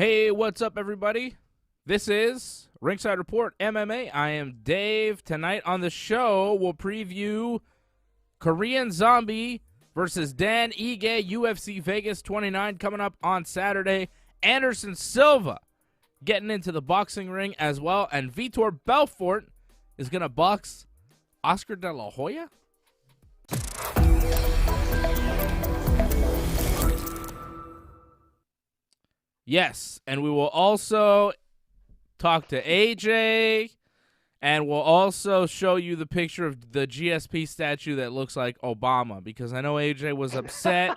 Hey, what's up, everybody? This is Ringside Report MMA. I am Dave. Tonight on the show, we'll preview Korean Zombie versus Dan Ige, UFC Vegas 29, coming up on Saturday. Anderson Silva getting into the boxing ring as well. And Vitor Belfort is going to box Oscar De La Hoya? Yes, and we will also talk to AJ, and we'll also show you the picture of the GSP statue that looks like Obama, because I know AJ was upset.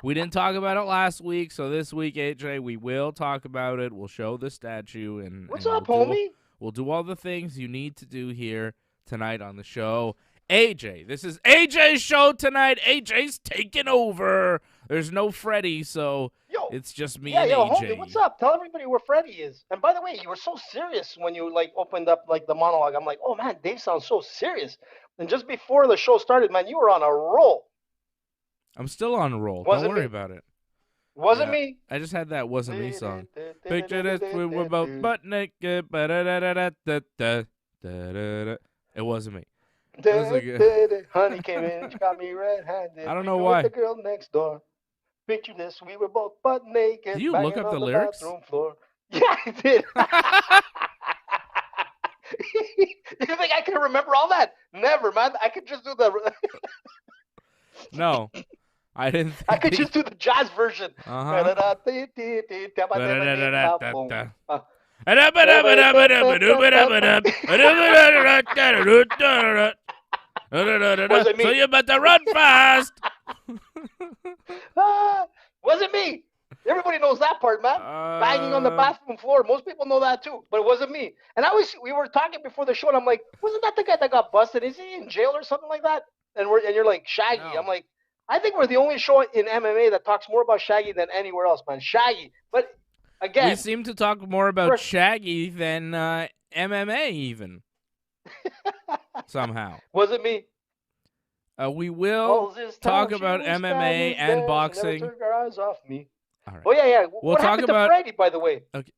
We didn't talk about it last week, so this week, AJ, we will talk about it. We'll show the statue. And what's up, homie? We'll do all the things you need to do here tonight on the show. AJ, this is AJ's show tonight. AJ's taking over. There's no Freddie, so it's just me and AJ. Homie, what's up? Tell everybody where Freddie is. And by the way, you were so serious when you opened up the monologue. I'm like, oh man, Dave sounds so serious. And just before the show started, man, you were on a roll. I'm still on a roll. Don't worry about it. Wasn't me? I just had that Wasn't Me song. Picture this, we were both butt naked. It wasn't me. Honey came in and she got me red-handed. I don't know why. The girl next door. Picture this, we were both butt naked. Did you look up the lyrics? Floor. Yeah, I did. You think I can remember all that? Never, man. I could just do the... No, I didn't. I could just do the jazz version. So you better run fast. Wasn't me. Everybody knows that part, man. Banging on the bathroom floor. Most people know that too, but it wasn't me. And we were talking before the show, and I'm like, wasn't that the guy that got busted? Is he in jail or something like that? And you're like, Shaggy. No. I'm like, I think we're the only show in MMA that talks more about Shaggy than anywhere else, man. Shaggy. But again, we seem to talk more about Shaggy than MMA even. Somehow. Was it me? We will talk about MMA and boxing. Never took our eyes off me. All right. Oh yeah. We'll what talk happened about to Freddie, by the way? Okay.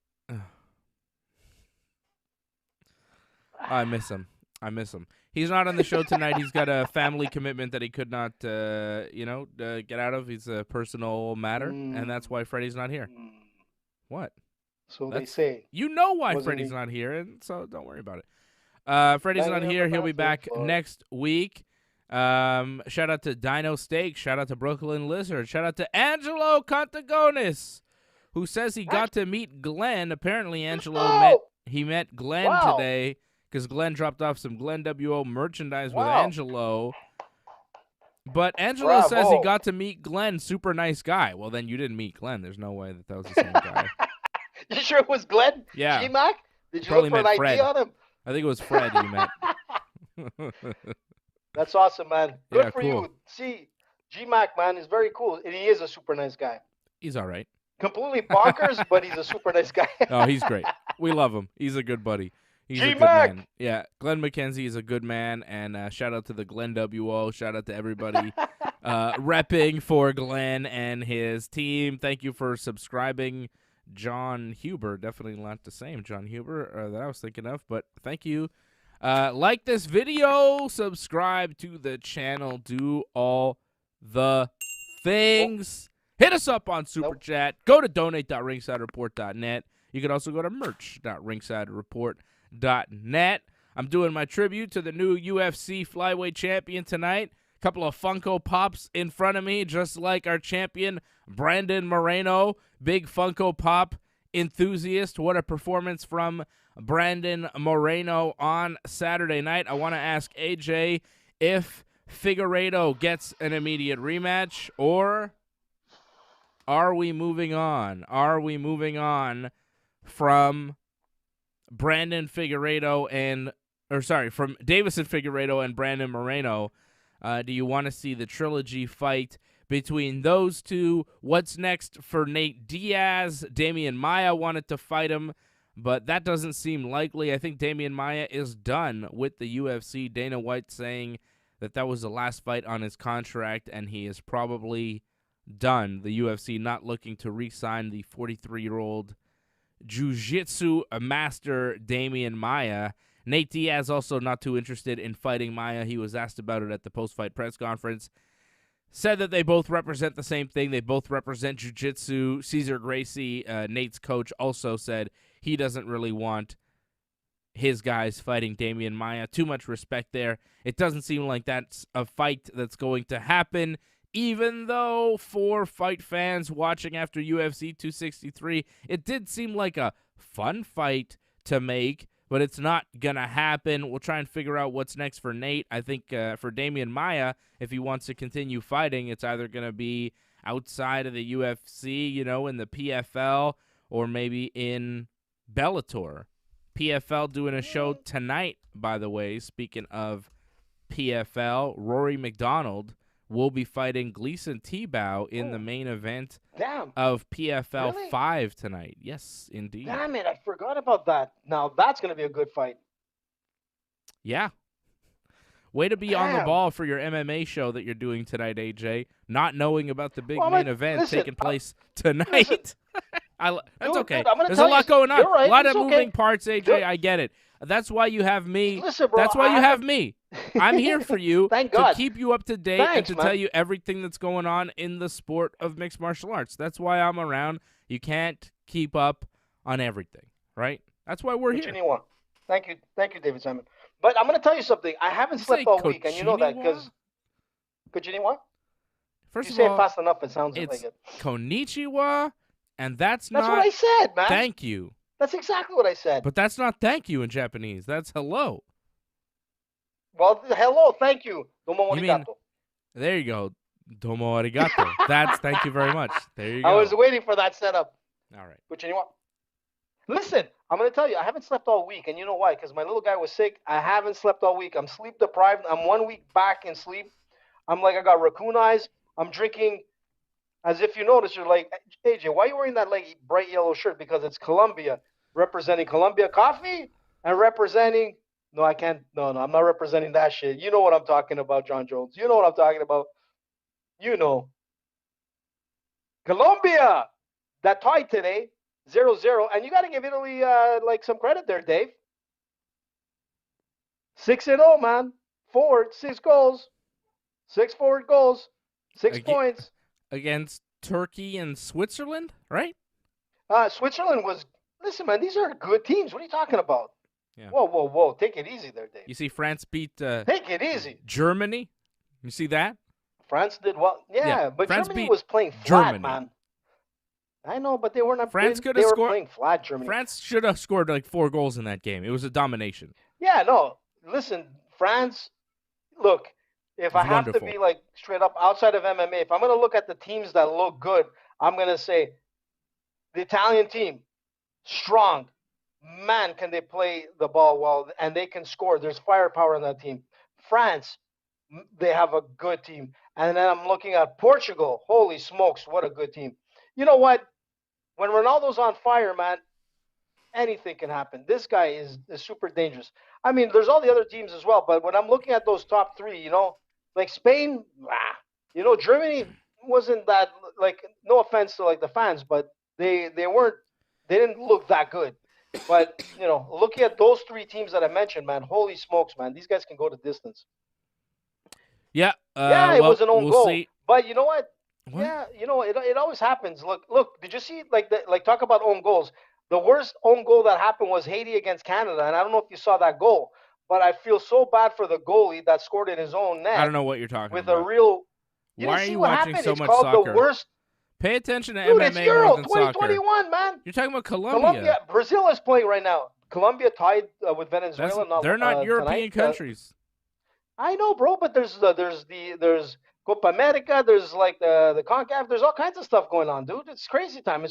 I miss him. He's not on the show tonight. He's got a family commitment that he could not, get out of. He's a personal matter, and that's why Freddie's not here. What? So they say. You know why Freddie's not here, and so don't worry about it. Freddie's not here. He'll be back next week. Shout out to Dino Steak. Shout out to Brooklyn Lizard. Shout out to Angelo Contagonis, who says he got to meet Glenn. Apparently, Angelo met Glenn today, because Glenn dropped off some Glenn WO merchandise with Angelo. But Angelo says he got to meet Glenn. Super nice guy. Well, then you didn't meet Glenn. There's no way that was the same guy. You sure it was Glenn? Yeah. G-Mac? Did you Probably look for an Fred. ID on him? I think it was Fred you met. That's awesome, man. Good for cool. you. See, G-Mac, man, is very cool. And he is a super nice guy. He's all right. Completely bonkers, but he's a super nice guy. Oh, he's great. We love him. He's a good buddy. He's a good G-Mac! man. Yeah, Glenn McKenzie is a good man, and shout out to the Glenn WO. Shout out to everybody repping for Glenn and his team. Thank you for subscribing. John Huber, definitely not the same John Huber that I was thinking of, but thank you. Like this video, subscribe to the channel, do all the things. Hit us up on Super Chat. Go to donate.ringsidereport.net. You can also go to merch.ringsidereport.net. I'm doing my tribute to the new UFC flyweight champion tonight. A couple of Funko Pops in front of me, just like our champion, Brandon Moreno. Big Funko Pop enthusiast. What a performance from Brandon Moreno on Saturday night. I want to ask AJ if Figueiredo gets an immediate rematch, or are we moving on? Are we moving on from Brandon Figueiredo from Davison Figueiredo and Brandon Moreno? Do you want to see the trilogy fight between those two? What's next for Nate Diaz? Damian Maia wanted to fight him, but that doesn't seem likely. I think Damian Maia is done with the UFC. Dana White saying that was the last fight on his contract, and he is probably done. The UFC not looking to re-sign the 43-year-old jiu-jitsu master Damian Maia. Nate Diaz also not too interested in fighting Maia. He was asked about it at the post-fight press conference. Said that they both represent the same thing. They both represent jiu-jitsu. Cesar Gracie, Nate's coach, also said he doesn't really want his guys fighting Damian Maia. Too much respect there. It doesn't seem like that's a fight that's going to happen, even though for fight fans watching after UFC 263, it did seem like a fun fight to make, but it's not going to happen. We'll try and figure out what's next for Nate. I think for Damian Maia, if he wants to continue fighting, it's either going to be outside of the UFC, in the PFL, or maybe in Bellator. PFL doing a show tonight, by the way. Speaking of PFL, Rory McDonald will be fighting Gleason Tebow in the main event of PFL 5 tonight. Yes, indeed. Damn it, I forgot about that. Now that's going to be a good fight. Yeah. Way to be on the ball for your MMA show that you're doing tonight, AJ, not knowing about the big main event taking place tonight. That's okay. There's a lot going on. Right, a lot of moving parts, AJ. I get it. That's why you have me. Listen, bro, that's why you have me. I'm here for you to keep you up to date and to tell you everything that's going on in the sport of mixed martial arts. That's why I'm around. You can't keep up on everything, right? That's why we're here. Thank you, David Simon. But I'm going to tell you something. I haven't slept all week, and you know that because Konnichiwa? First you of say all, it fast enough, it sounds it's like it. Konnichiwa, and that's what not I said, man. Thank you. That's exactly what I said. But that's not thank you in Japanese. That's hello. Well, hello, thank you. Domo arigato. There you go. Domo arigato. That's thank you very much. There you go. I was waiting for that setup. All right. Konnichiwa. Listen, I'm going to tell you, I haven't slept all week, and you know why? Because my little guy was sick. I haven't slept all week. I'm sleep deprived. I'm 1 week back in sleep. I'm like, I got raccoon eyes. I'm drinking, as if you notice, you're like, AJ, why are you wearing that like bright yellow shirt? Because it's Colombia, representing Colombia coffee and representing, no, I can't, no, I'm not representing that shit. You know what I'm talking about, John Jones. You know what I'm talking about. You know. Colombia, that tied today. 0-0, and you got to give Italy like some credit there, Dave. 6-0, man. Forward, 6 goals, 6 forward goals, 6 points against Turkey and Switzerland, right? Switzerland was. Listen, man, these are good teams. What are you talking about? Yeah. Whoa! Take it easy there, Dave. You see, France beat. Take it easy. Germany. You see that? France did well. Yeah, but France Germany beat was playing flat, man. I know, but they were not. France they were playing flat. Germany. France should have scored like 4 goals in that game. It was a domination. Yeah, no. Listen, France. Look, if I have to be like straight up outside of MMA, if I'm going to look at the teams that look good, I'm going to say the Italian team, strong. Man, can they play the ball well, and they can score. There's firepower in that team. France, they have a good team. And then I'm looking at Portugal. Holy smokes, what a good team. You know what? When Ronaldo's on fire, man, anything can happen. This guy is super dangerous. I mean, there's all the other teams as well, but when I'm looking at those top 3, like Spain, Germany wasn't that, like, no offense to like the fans, but they didn't look that good. But, looking at those 3 teams that I mentioned, man, holy smokes, man, these guys can go the distance. Yeah. It was an own goal. See. But you know what? Yeah, it always happens. Look, did you see talk about own goals? The worst own goal that happened was Haiti against Canada, and I don't know if you saw that goal, but I feel so bad for the goalie that scored in his own net. I don't know what you're talking about. With a real Why are you watching so much soccer? soccer? The worst. Pay attention to Dude, MMA it's Euro more than 2021, soccer. Man. You're talking about Colombia. Brazil is playing right now. Colombia tied with Venezuela. They're not European countries. I know, bro, but there's Copa America, there's like the CONCACAF, there's all kinds of stuff going on, dude. It's crazy time.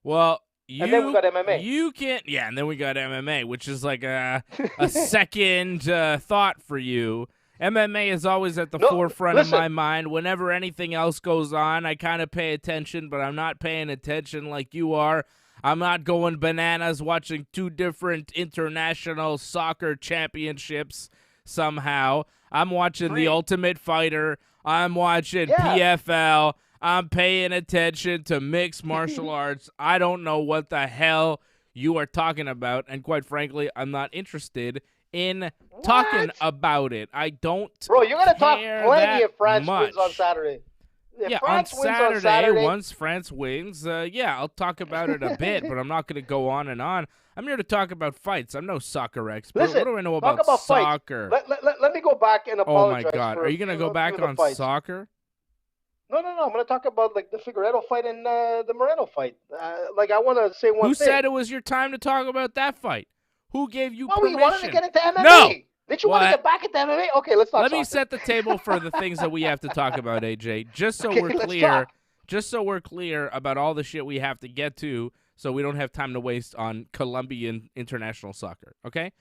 Well, and then we got MMA. And then we got MMA, which is like a second thought for you. MMA is always at the forefront of my mind. Whenever anything else goes on, I kind of pay attention, but I'm not paying attention like you are. I'm not going bananas watching 2 different international soccer championships somehow. I'm watching The Ultimate Fighter. I'm watching PFL. I'm paying attention to mixed martial arts. I don't know what the hell you are talking about, and quite frankly, I'm not interested in talking about it. I don't Bro, you're going to talk care plenty that if France much. wins on Saturday. If Yeah, France on wins Saturday, on Saturday, once France wins, yeah, I'll talk about it a bit, but I'm not going to go on and on. I'm here to talk about fights. I'm no soccer expert. listen, what do I know talk about soccer? Let me go back and Oh, my apologize. God. For Are you going to go back on soccer? No. I'm going to talk about like the Figueiredo fight and the Moreno fight. Like I want to say one thing. Who said it was your time to talk about that fight? Who gave you permission? You wanted to get into MMA. No. Did you want to get back into MMA? Okay, let's talk Let soccer. me set the table for the things that we have to talk about, AJ, just so Okay, we're let's clear. talk. Just so we're clear about all the shit we have to get to, so we don't have time to waste on Colombian international soccer, okay?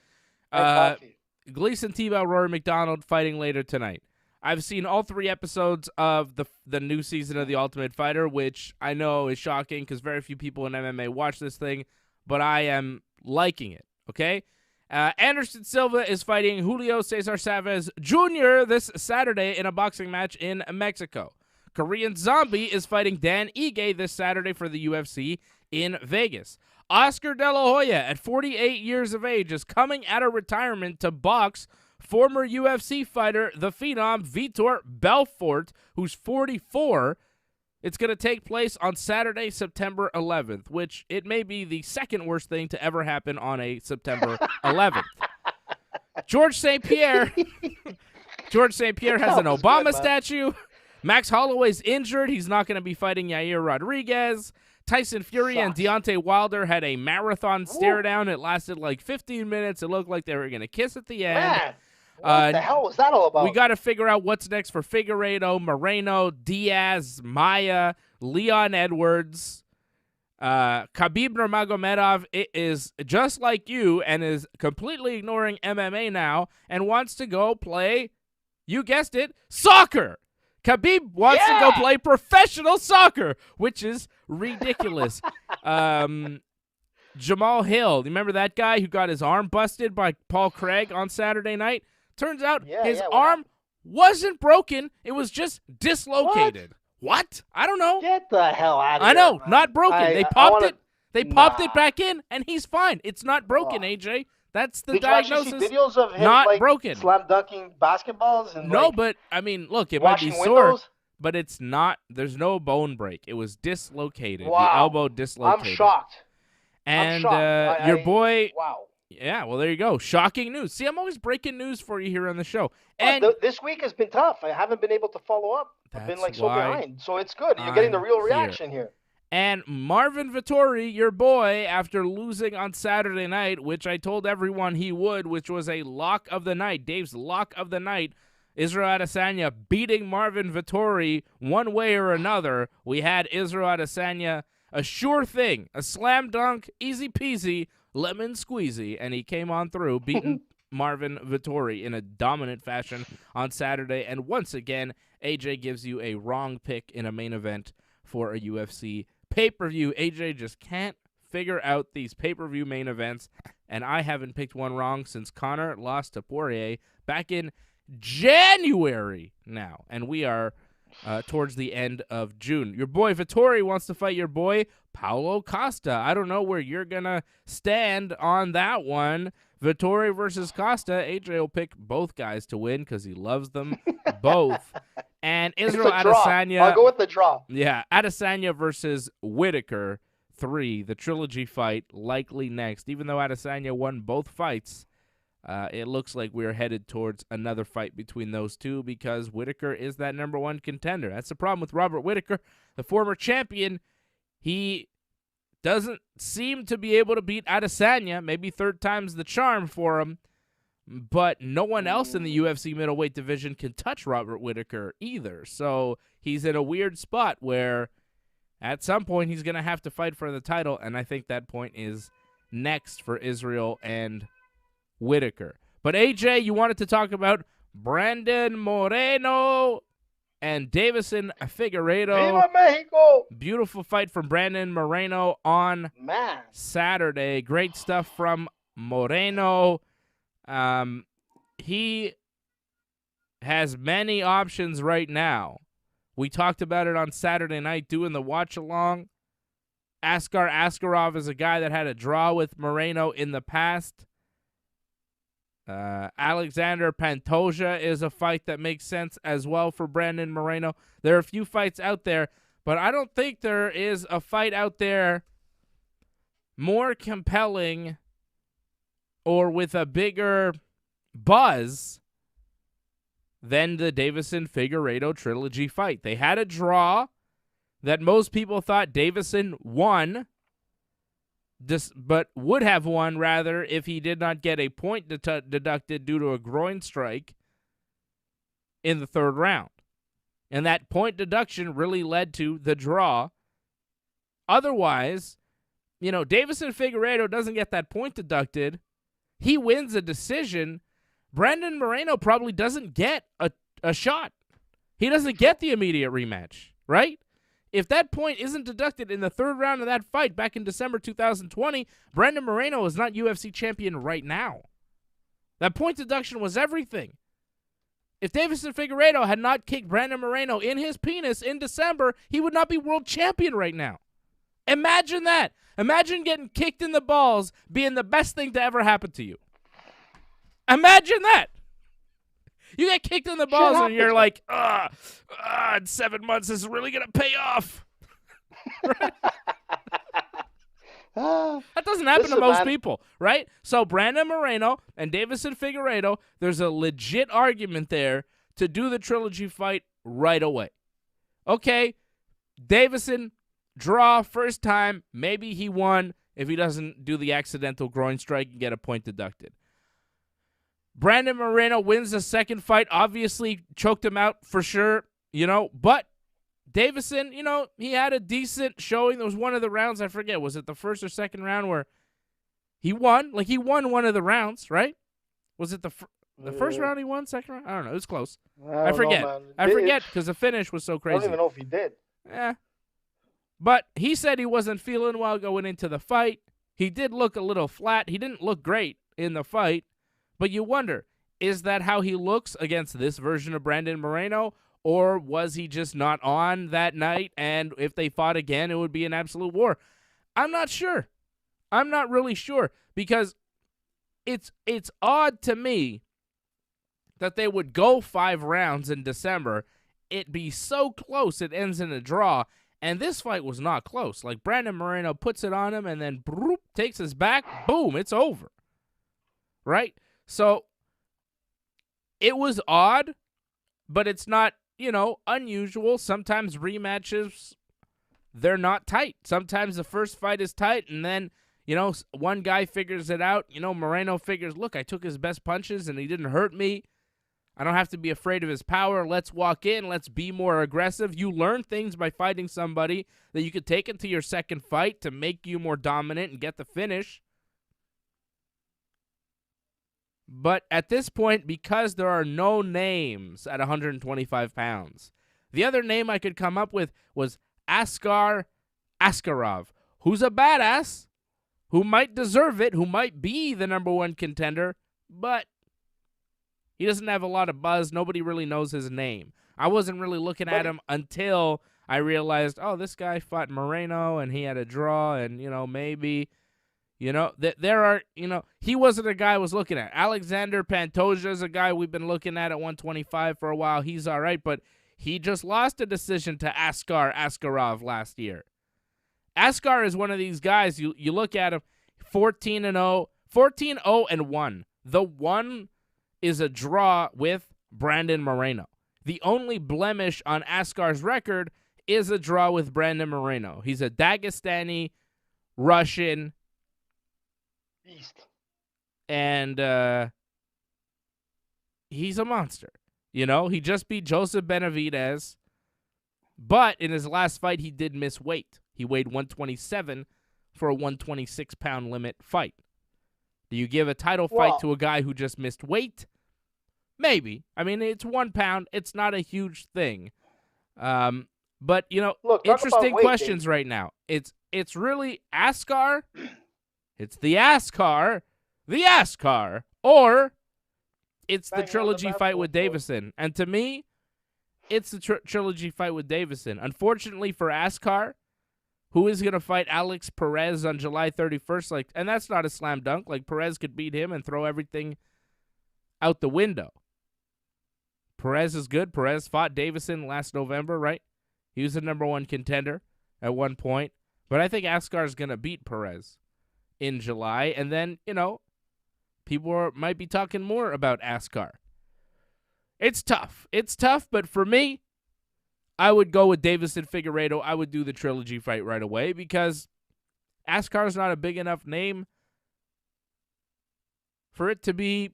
Gleason Tebow, Rory McDonald fighting later tonight. I've seen all 3 episodes of the new season of The Ultimate Fighter, which I know is shocking because very few people in MMA watch this thing, but I am liking it, okay? Anderson Silva is fighting Julio Cesar Chavez Jr. this Saturday in a boxing match in Mexico. Korean Zombie is fighting Dan Ige this Saturday for the UFC in Vegas. Oscar De La Hoya, at 48 years of age, is coming out of retirement to box former UFC fighter, the Phenom Vitor Belfort, who's 44. It's going to take place on Saturday, September 11th, which it may be the second worst thing to ever happen on a September 11th. George St. Pierre has an Obama statue. Max Holloway's injured. He's not going to be fighting Yair Rodriguez. Tyson Fury and Deontay Wilder had a marathon stare-down. It lasted like 15 minutes. It looked like they were going to kiss at the end. Man, what the hell was that all about? We got to figure out what's next for Figueiredo, Moreno, Diaz, Maia, Leon Edwards. Khabib Nurmagomedov is just like you and is completely ignoring MMA now and wants to go play, you guessed it, soccer. Khabib wants to go play professional soccer, which is ridiculous. Jamal Hill, you remember that guy who got his arm busted by Paul Craig on Saturday night? Turns out his arm wasn't broken. It was just dislocated. What? I don't know. Get the hell out of here. I know, man. not broken. They popped it. They popped it back in, and he's fine. It's not broken, AJ. That's the diagnosis. Did you actually see videos of him not broken. Slam dunking basketballs? And, no, but I mean, look, it might be sore, windows? but it's not. There's no bone break. It was dislocated. Wow. The elbow dislocated. I'm shocked. And your boy. Wow. Yeah, well, there you go. Shocking news. See, I'm always breaking news for you here on the show. And this week has been tough. I haven't been able to follow up. I've been so behind. So it's good. You're getting the real reaction here. And Marvin Vittori, your boy, after losing on Saturday night, which I told everyone he would, which was a lock of the night, Dave's lock of the night, Israel Adesanya beating Marvin Vittori one way or another. We had Israel Adesanya, a sure thing, a slam dunk, easy peasy, lemon squeezy, and he came on through, beating Marvin Vittori in a dominant fashion on Saturday. And once again, AJ gives you a wrong pick in a main event for a UFC pay-per-view. AJ just can't figure out these pay-per-view main events, and I haven't picked one wrong since Conor lost to Poirier back in January now, and we are towards the end of June. Your boy Vittori wants to fight your boy Paulo Costa. I don't know where you're going to stand on that one. Vittori versus Costa. AJ will pick both guys to win because he loves them both. And Israel Adesanya. I'll go with the draw. Yeah, Adesanya versus Whitaker 3, the trilogy fight, likely next. Even though Adesanya won both fights, it looks like we're headed towards another fight between those two because Whitaker is that number one contender. That's the problem with Robert Whitaker, the former champion. He doesn't seem to be able to beat Adesanya. Maybe third time's the charm for him. But no one else in the UFC middleweight division can touch Robert Whitaker either. So he's in a weird spot where at some point he's going to have to fight for the title, and I think that point is next for Israel and Whitaker. But AJ, you wanted to talk about Brandon Moreno and Davison Figueiredo. Viva Mexico! Beautiful fight from Brandon Moreno on Saturday. Great stuff from Moreno. He has many options right now We talked about it on Saturday night doing the watch-along. Askar Askarov is a guy that had a draw with Moreno in the past. Alexander Pantoja is a fight that makes sense as well for Brandon Moreno. There are a few fights out there, but I don't think there is a fight out there more compelling or with a bigger buzz than the Deiveson-Figueiredo trilogy fight. They had a draw that most people thought Deiveson won, but would have won, rather, if he did not get a point deducted due to a groin strike in the third round. And that point deduction really led to the draw. Otherwise, Deiveson-Figueiredo doesn't get that point deducted. He wins a decision. Brandon Moreno probably doesn't get a shot. He doesn't get the immediate rematch, right? If that point isn't deducted in the third round of that fight back in December 2020, Brandon Moreno is not UFC champion right now. That point deduction was everything. If Deiveson-Figueiredo had not kicked Brandon Moreno in his penis in December, he would not be world champion right now. Imagine that. Imagine getting kicked in the balls being the best thing to ever happen to you. Imagine that. You get kicked in the balls and you're like, in 7 months, this is really going to pay off. Right? That doesn't happen to most people, right? So Brandon Moreno and Deiveson-Figueiredo, there's a legit argument there to do the trilogy fight right away. Okay, Deiveson, draw first time. Maybe he won if he doesn't do the accidental groin strike and get a point deducted. Brandon Moreno wins the second fight, obviously choked him out for sure, but Deiveson, he had a decent showing. There was one of the rounds, I forget, was it the first or second round where he won? Like, he won one of the rounds, right? Was it the first round he won, second round? I don't know. It was close. I forget. I forget because the finish was so crazy. I don't even know if he did. Yeah. But he said he wasn't feeling well going into the fight. He did look a little flat. He didn't look great in the fight. But you wonder, is that how he looks against this version of Brandon Moreno? Or was he just not on that night, and if they fought again, it would be an absolute war? I'm not sure. I'm not really sure, because it's odd to me that they would go 5 rounds in December, it be so close it ends in a draw, and this fight was not close. Like, Brandon Moreno puts it on him and then takes his back, boom, it's over. Right? So, it was odd, but it's not, unusual. Sometimes rematches, they're not tight. Sometimes the first fight is tight, and then, one guy figures it out. Moreno figures, look, I took his best punches, and he didn't hurt me. I don't have to be afraid of his power. Let's walk in. Let's be more aggressive. You learn things by fighting somebody that you could take into your second fight to make you more dominant and get the finish. But at this point, because there are no names at 125 pounds, the other name I could come up with was Askar Askarov, who's a badass, who might deserve it, who might be the number 1 contender, but he doesn't have a lot of buzz. Nobody really knows his name. I wasn't really looking at him until I realized, this guy fought Moreno, and he had a draw, and, maybe... there are, he wasn't a guy I was looking at. Alexander Pantoja is a guy we've been looking at 125 for a while. He's all right, but he just lost a decision to Askar Askarov last year. Askar is one of these guys, you look at him, 14-0, 14-0-1. The 1 is a draw with Brandon Moreno. The only blemish on Askar's record is a draw with Brandon Moreno. He's a Dagestani, Russian, beast. And he's a monster. He just beat Joseph Benavidez. But in his last fight, he did miss weight. He weighed 127 for a 126-pound limit fight. Do you give a title fight to a guy who just missed weight? Maybe. I mean, it's 1 pound. It's not a huge thing. But, look, interesting questions right now. It's really Askar... It's the Askar, or it's the trilogy fight with Deiveson. And to me, it's the trilogy fight with Davison. Unfortunately for Askar, who is going to fight Alex Perez on July 31st, and that's not a slam dunk. Like, Perez could beat him and throw everything out the window. Perez is good. Perez fought Davison last November, right? He was the number one contender at one point. But I think Askar is going to beat Perez in July. And then, people might be talking more about Askar. It's tough. It's tough, but for me, I would go with Davison Figueiredo. I would do the trilogy fight right away because Askar is not a big enough name for it to be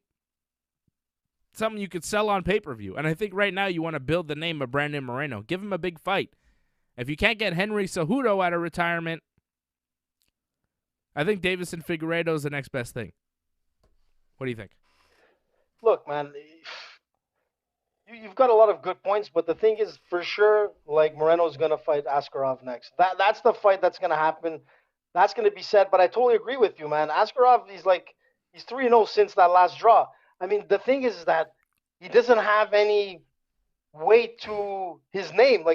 something you could sell on pay-per-view. And I think right now you want to build the name of Brandon Moreno. Give him a big fight. If you can't get Henry Cejudo out of retirement, I think Davison Figueiredo is the next best thing. What do you think? Look, man, you've got a lot of good points, but the thing is, for sure, Moreno's going to fight Askarov next. That's the fight that's going to happen. That's going to be said, but I totally agree with you, man. Askarov, he's 3-0 since that last draw. I mean, the thing is that he doesn't have any weight to his name.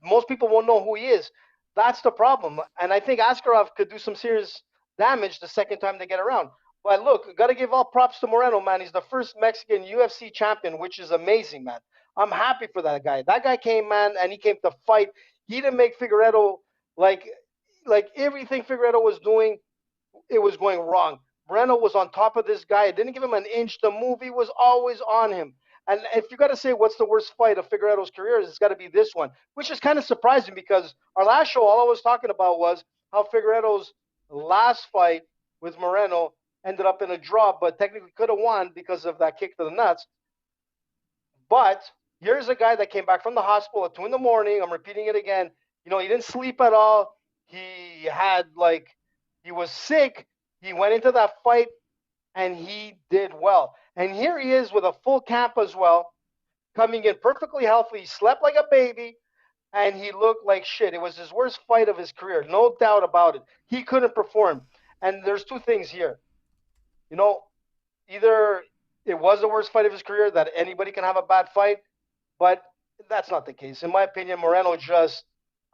Most people won't know who he is. That's the problem. And I think Askarov could do some serious damage the second time they get around. But look, got to give all props to Moreno, man. He's the first Mexican UFC champion, which is amazing, man. I'm happy for that guy. That guy came, man, and he came to fight. He didn't make Figueiredo like everything Figueiredo was doing, it was going wrong. Moreno was on top of this guy. It didn't give him an inch to move. He was always on him. And if you got to say what's the worst fight of Figueiredo's career, it's got to be this one, which is kind of surprising because our last show, all I was talking about was how Figueiredo's last fight with Moreno ended up in a draw, but technically could have won because of that kick to the nuts. But here's a guy that came back from the hospital at 2 a.m. I'm repeating it again. He didn't sleep at all. He had he was sick. He went into that fight and he did well. And here he is with a full camp as well, coming in perfectly healthy. He slept like a baby and he looked like shit. It was his worst fight of his career. No doubt about it. He couldn't perform. And there's two things here. Either it was the worst fight of his career, that anybody can have a bad fight, but that's not the case. In my opinion, Moreno just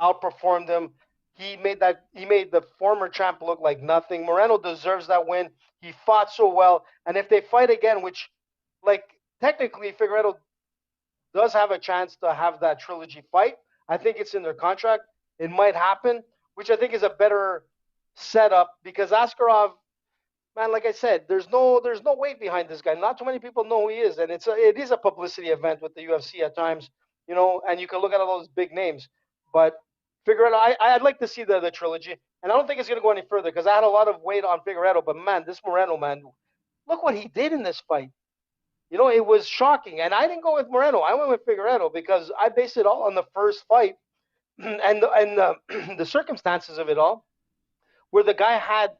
outperformed him. He made the former champ look like nothing. Moreno deserves that win. He fought so well. And if they fight again, which, technically Figueiredo does have a chance to have that trilogy fight. I think it's in their contract. It might happen, which I think is a better setup because Askarov, man, like I said, there's no weight behind this guy. Not too many people know who he is, and it is a publicity event with the UFC at times, and you can look at all those big names. But Figueiredo, I'd like to see the trilogy, and I don't think it's going to go any further because I had a lot of weight on Figueiredo. But man, this Moreno, man, look what he did in this fight. It was shocking, and I didn't go with Moreno. I went with Figueiredo because I based it all on the first fight and the circumstances of it all, where the guy had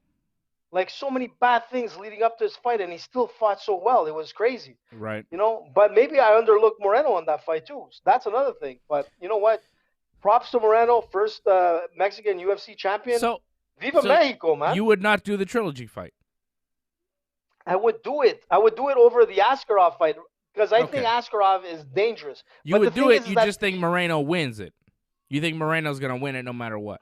so many bad things leading up to his fight, and he still fought so well. It was crazy. Right. But maybe I underlooked Moreno on that fight too. So that's another thing. But you know what? Props to Moreno, first Mexican UFC champion. Viva Mexico, man. You would not do the trilogy fight? I would do it. I would do it over the Askarov fight because I think Askarov is dangerous. You would do it. You just think Moreno wins it. You think Moreno's going to win it no matter what.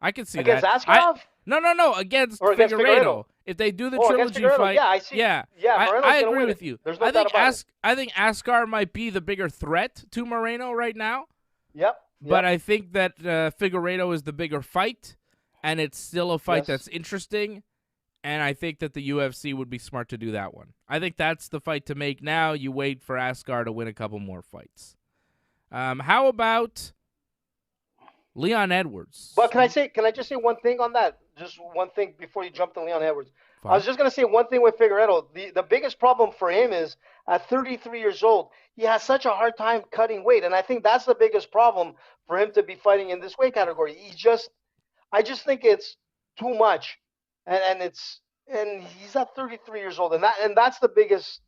I can see against that. Askarov? No. Against Figueiredo. If they do the trilogy fight, yeah, I see. Yeah, I agree with you. There's no doubt about it. I think Askar might be the bigger threat to Moreno right now. Yep. But I think that Figueiredo is the bigger fight, and it's still a fight that's interesting. And I think that the UFC would be smart to do that one. I think that's the fight to make now. You wait for Askar to win a couple more fights. How about Leon Edwards? But can I just say one thing on that? Just one thing before you jump to Leon Edwards. Fine. I was just going to say one thing with Figueiredo. The biggest problem for him is at 33 years old, he has such a hard time cutting weight. And I think that's the biggest problem for him to be fighting in this weight category. I just think it's too much. And he's at 33 years old. And that's the biggest,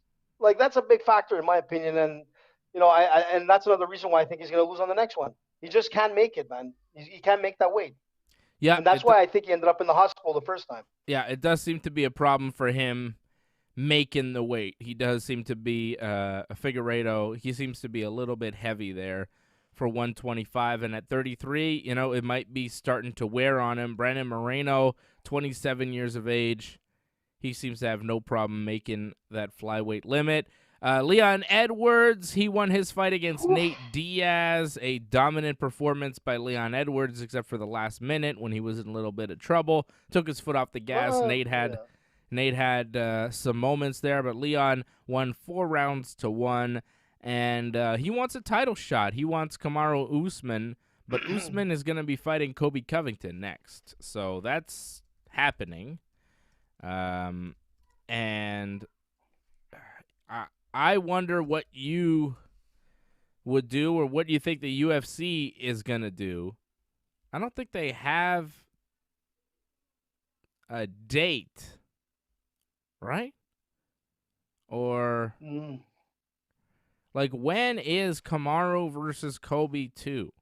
that's a big factor in my opinion. And, and that's another reason why I think he's going to lose on the next one. He just can't make it, man. He can't make that weight. Yeah, and that's why I think he ended up in the hospital the first time. Yeah, it does seem to be a problem for him making the weight. He does seem to be a Figueiredo. He seems to be a little bit heavy there for 125. And at 33, it might be starting to wear on him. Brandon Moreno, 27 years of age. He seems to have no problem making that flyweight limit. Leon Edwards, he won his fight against Nate Diaz. A dominant performance by Leon Edwards, except for the last minute when he was in a little bit of trouble. Took his foot off the gas. Nate had some moments there, but Leon won 4 rounds to 1, and he wants a title shot. He wants Kamaru Usman, but Usman is going to be fighting Colby Covington next, so that's happening. And I wonder what you would do, or what you think the UFC is going to do. I don't think they have a date, right? Or, like, when is Kamaru versus Colby 2?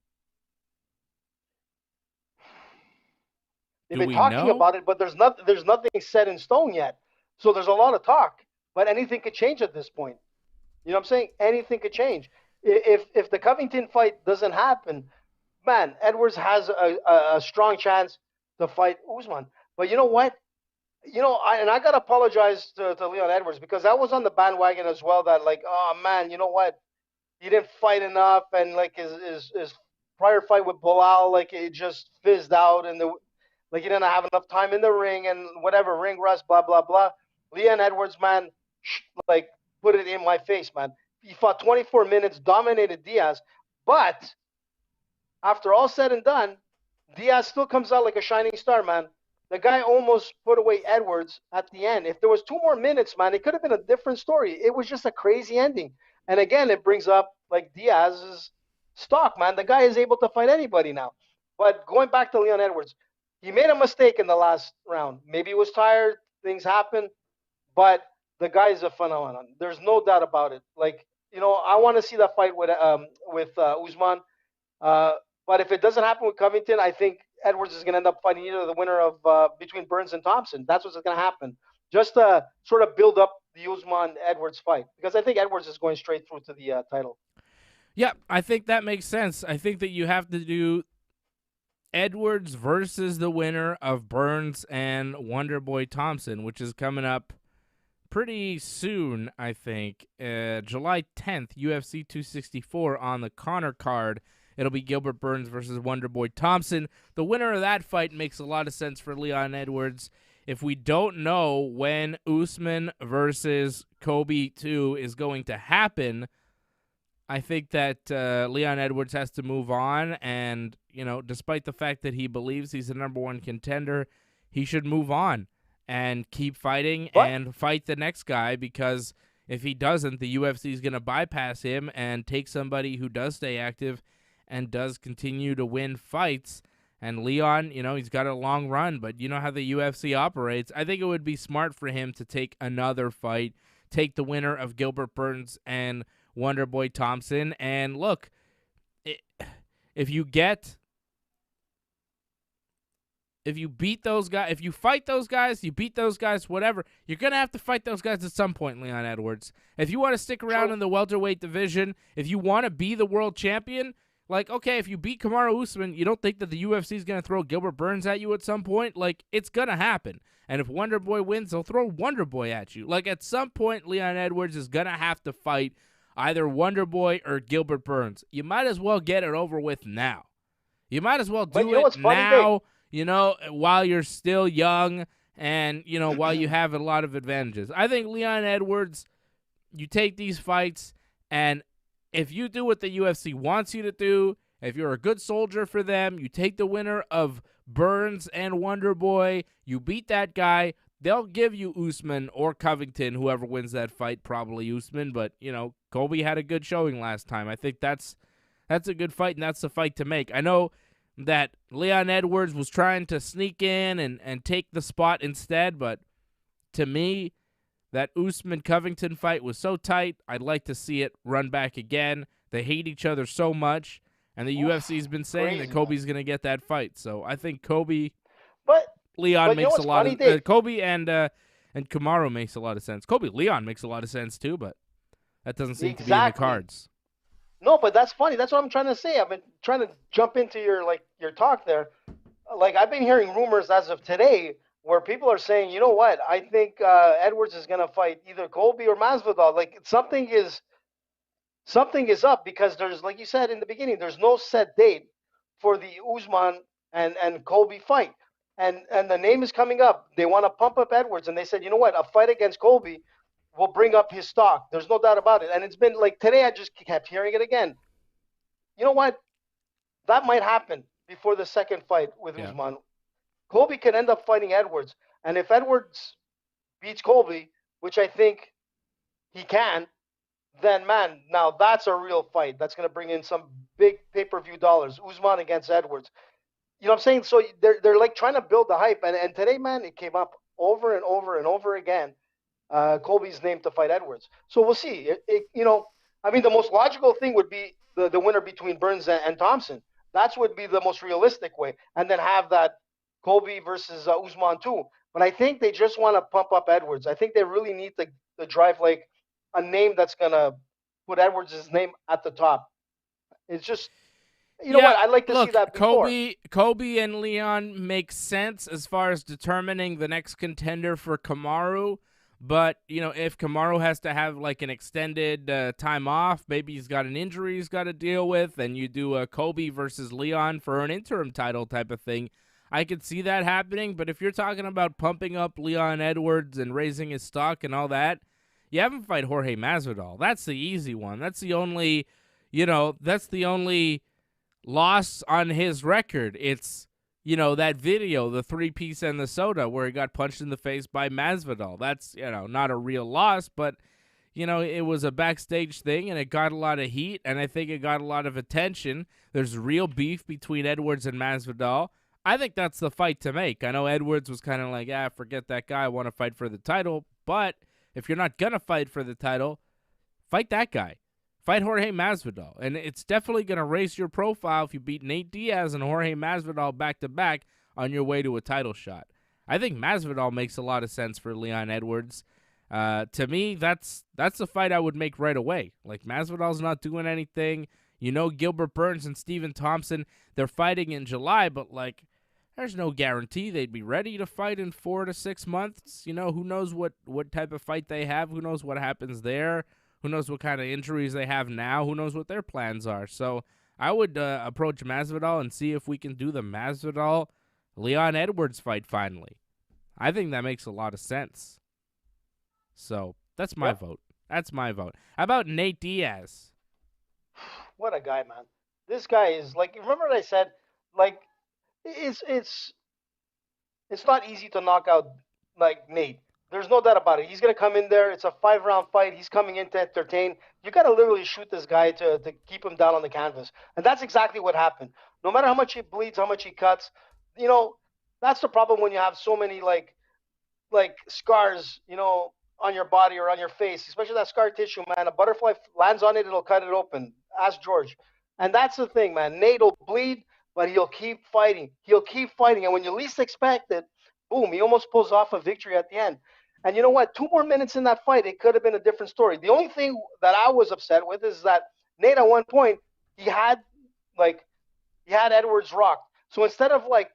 They've been talking about it, but there's nothing set in stone yet. So there's a lot of talk, but anything could change at this point. You know what I'm saying? Anything could change. If the Covington fight doesn't happen, man, Edwards has a strong chance to fight Usman. But you know what? I got to apologize to Leon Edwards, because I was on the bandwagon as well, that like, oh man, you know what? He didn't fight enough, and like his prior fight with Bilal, like it just fizzed out, and like he didn't have enough time in the ring and whatever, ring rust, blah, blah, blah. Leon Edwards, man, like put it in my face, man. He fought 24 minutes, dominated Diaz, but after all said and done, Diaz still comes out like a shining star, man. The guy almost put away Edwards at the end. If there was 2 more minutes, man, it could have been a different story. It was just a crazy ending. And again, it brings up like Diaz's stock, man. The guy is able to fight anybody now. But going back to Leon Edwards, he made a mistake in the last round. Maybe he was tired. Things happen. But the guy is a phenomenon. There's no doubt about it. Like, I want to see that fight with Usman. But if it doesn't happen with Covington, I think Edwards is going to end up fighting either the winner of between Burns and Thompson. That's what's going to happen. Just to sort of build up the Usman-Edwards fight. Because I think Edwards is going straight through to the title. Yeah, I think that makes sense. I think that you have to do Edwards versus the winner of Burns and Wonderboy Thompson, which is coming up pretty soon, I think. July 10th, UFC 264 on the Connor card. It'll be Gilbert Burns versus Wonderboy Thompson. The winner of that fight makes a lot of sense for Leon Edwards. If we don't know when Usman versus Colby 2 is going to happen, I think that Leon Edwards has to move on, and, despite the fact that he believes he's the number 1 contender, he should move on and keep fighting and fight the next guy, because if he doesn't, the UFC is going to bypass him and take somebody who does stay active and does continue to win fights. And Leon, he's got a long run, but you know how the UFC operates. I think it would be smart for him to take another fight, take the winner of Gilbert Burns and Wonderboy Thompson. And look, if you beat those guys, if you fight those guys, you beat those guys, whatever, you're going to have to fight those guys at some point, Leon Edwards. If you want to stick around in the welterweight division, if you want to be the world champion, like, okay, if you beat Kamaru Usman, you don't think that the UFC is going to throw Gilbert Burns at you at some point? Like, it's going to happen. And if Wonderboy wins, they'll throw Wonderboy at you. Like, at some point, Leon Edwards is going to have to fight either Wonderboy or Gilbert Burns. You might as well get it over with now. You might as well do it now, while you're still young and, while you have a lot of advantages. I think Leon Edwards, you take these fights, and if you do what the UFC wants you to do, if you're a good soldier for them, you take the winner of Burns and Wonderboy, you beat that guy, they'll give you Usman or Covington, whoever wins that fight, probably Usman. But, Colby had a good showing last time. I think that's a good fight, and that's the fight to make. I know that Leon Edwards was trying to sneak in and take the spot instead, but to me, that Usman-Covington fight was so tight, I'd like to see it run back again. They hate each other so much, and the UFC's been saying that Colby's going to get that fight. So I think Leon makes a lot of Colby and And Kamaru makes a lot of sense. Kobe Leon makes a lot of sense too, but that doesn't seem to be in the cards. No, but that's funny. That's what I'm trying to say. I've been trying to jump into your talk there. Like, I've been hearing rumors as of today where people are saying, you know what? I think Edwards is going to fight either Colby or Masvidal. Like, something is up, because there's, like you said in the beginning, there's no set date for the Usman and Colby fight. And the name is coming up. They want to pump up Edwards, and they said, you know what? A fight against Colby will bring up his stock. There's no doubt about it. And it's been like today, I just kept hearing it again. You know what? That might happen before the second fight with Usman. Colby can end up fighting Edwards. And if Edwards beats Colby, which I think he can, then, man, now that's a real fight. That's going to bring in some big pay-per-view dollars. Usman against Edwards. You know what I'm saying? So they're like trying to build the hype. And today, man, it came up over and over and over again. Colby's name to fight Edwards. So we'll see. The most logical thing would be the winner between Burns and Thompson. That would be the most realistic way. And then have that Colby versus Usman too. But I think they just want to pump up Edwards. I think they really need to drive like a name that's going to put Edwards' name at the top. It's just, you know what? I'd like to see that before. Colby and Leon make sense as far as determining the next contender for Kamaru. But, if Kamaru has to have, like, an extended time off, maybe he's got an injury he's got to deal with, and you do a Colby versus Leon for an interim title type of thing, I could see that happening. But if you're talking about pumping up Leon Edwards and raising his stock and all that, you have him fight Jorge Masvidal. That's the easy one. That's the only, loss on his record. It's, that video, the 3-piece and the soda, where he got punched in the face by Masvidal. That's, not a real loss, but, it was a backstage thing, and it got a lot of heat, and I think it got a lot of attention. There's real beef between Edwards and Masvidal. I think that's the fight to make. I know Edwards was kind of like, forget that guy. I want to fight for the title. But if you're not going to fight for the title, fight that guy. Fight Jorge Masvidal. And it's definitely going to raise your profile if you beat Nate Diaz and Jorge Masvidal back-to-back on your way to a title shot. I think Masvidal makes a lot of sense for Leon Edwards. To me, that's the fight I would make right away. Like, Masvidal's not doing anything. Gilbert Burns and Stephen Thompson, they're fighting in July, but, like, there's no guarantee they'd be ready to fight in 4 to 6 months. Who knows what type of fight they have? Who knows what happens there? Who knows what kind of injuries they have now? Who knows what their plans are? So I would approach Masvidal and see if we can do the Masvidal-Leon Edwards fight finally. I think that makes a lot of sense. So that's my vote. That's my vote. How about Nate Diaz? What a guy, man. This guy is, like, remember what I said? Like, it's not easy to knock out, like, Nate. There's no doubt about it. He's going to come in there. It's a 5-round fight. He's coming in to entertain. You got to literally shoot this guy to keep him down on the canvas. And that's exactly what happened. No matter how much he bleeds, how much he cuts, that's the problem when you have so many, like scars, on your body or on your face, especially that scar tissue, man. A butterfly lands on it, it'll cut it open. Ask George. And that's the thing, man. Nate will bleed, but he'll keep fighting. He'll keep fighting. And when you least expect it, boom, he almost pulls off a victory at the end. And you know what? 2 more minutes in that fight, it could have been a different story. The only thing that I was upset with is that Nate, at one point, he had Edwards rocked. So instead of like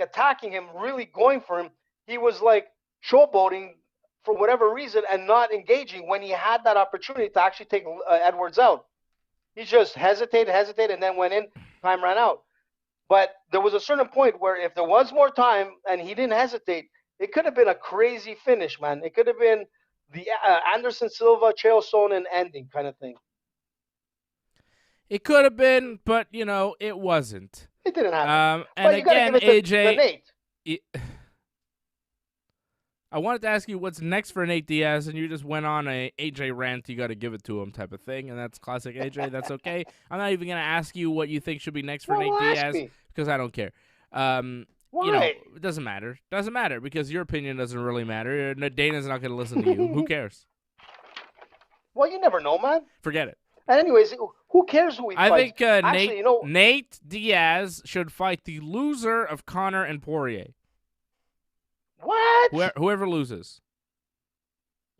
attacking him, really going for him, he was like showboating for whatever reason and not engaging when he had that opportunity to actually take Edwards out. He just hesitated, and then went in. Time ran out. But there was a certain point where if there was more time and he didn't hesitate, it could have been a crazy finish, man. It could have been the Anderson Silva, Chael Sonnen ending kind of thing. It could have been, but, it wasn't. It didn't happen. And but again, AJ, I wanted to ask you what's next for Nate Diaz, and you just went on a AJ rant. You got to give it to him type of thing, and that's classic AJ. That's okay. I'm not even going to ask you what you think should be next for Nate Diaz because I don't care. Why? It doesn't matter. Doesn't matter because your opinion doesn't really matter. Dana's not going to listen to you. Who cares? Well, you never know, man. Forget it. And anyways, who cares who he fights? I think Nate Diaz should fight the loser of Conor and Poirier. What? Whoever loses.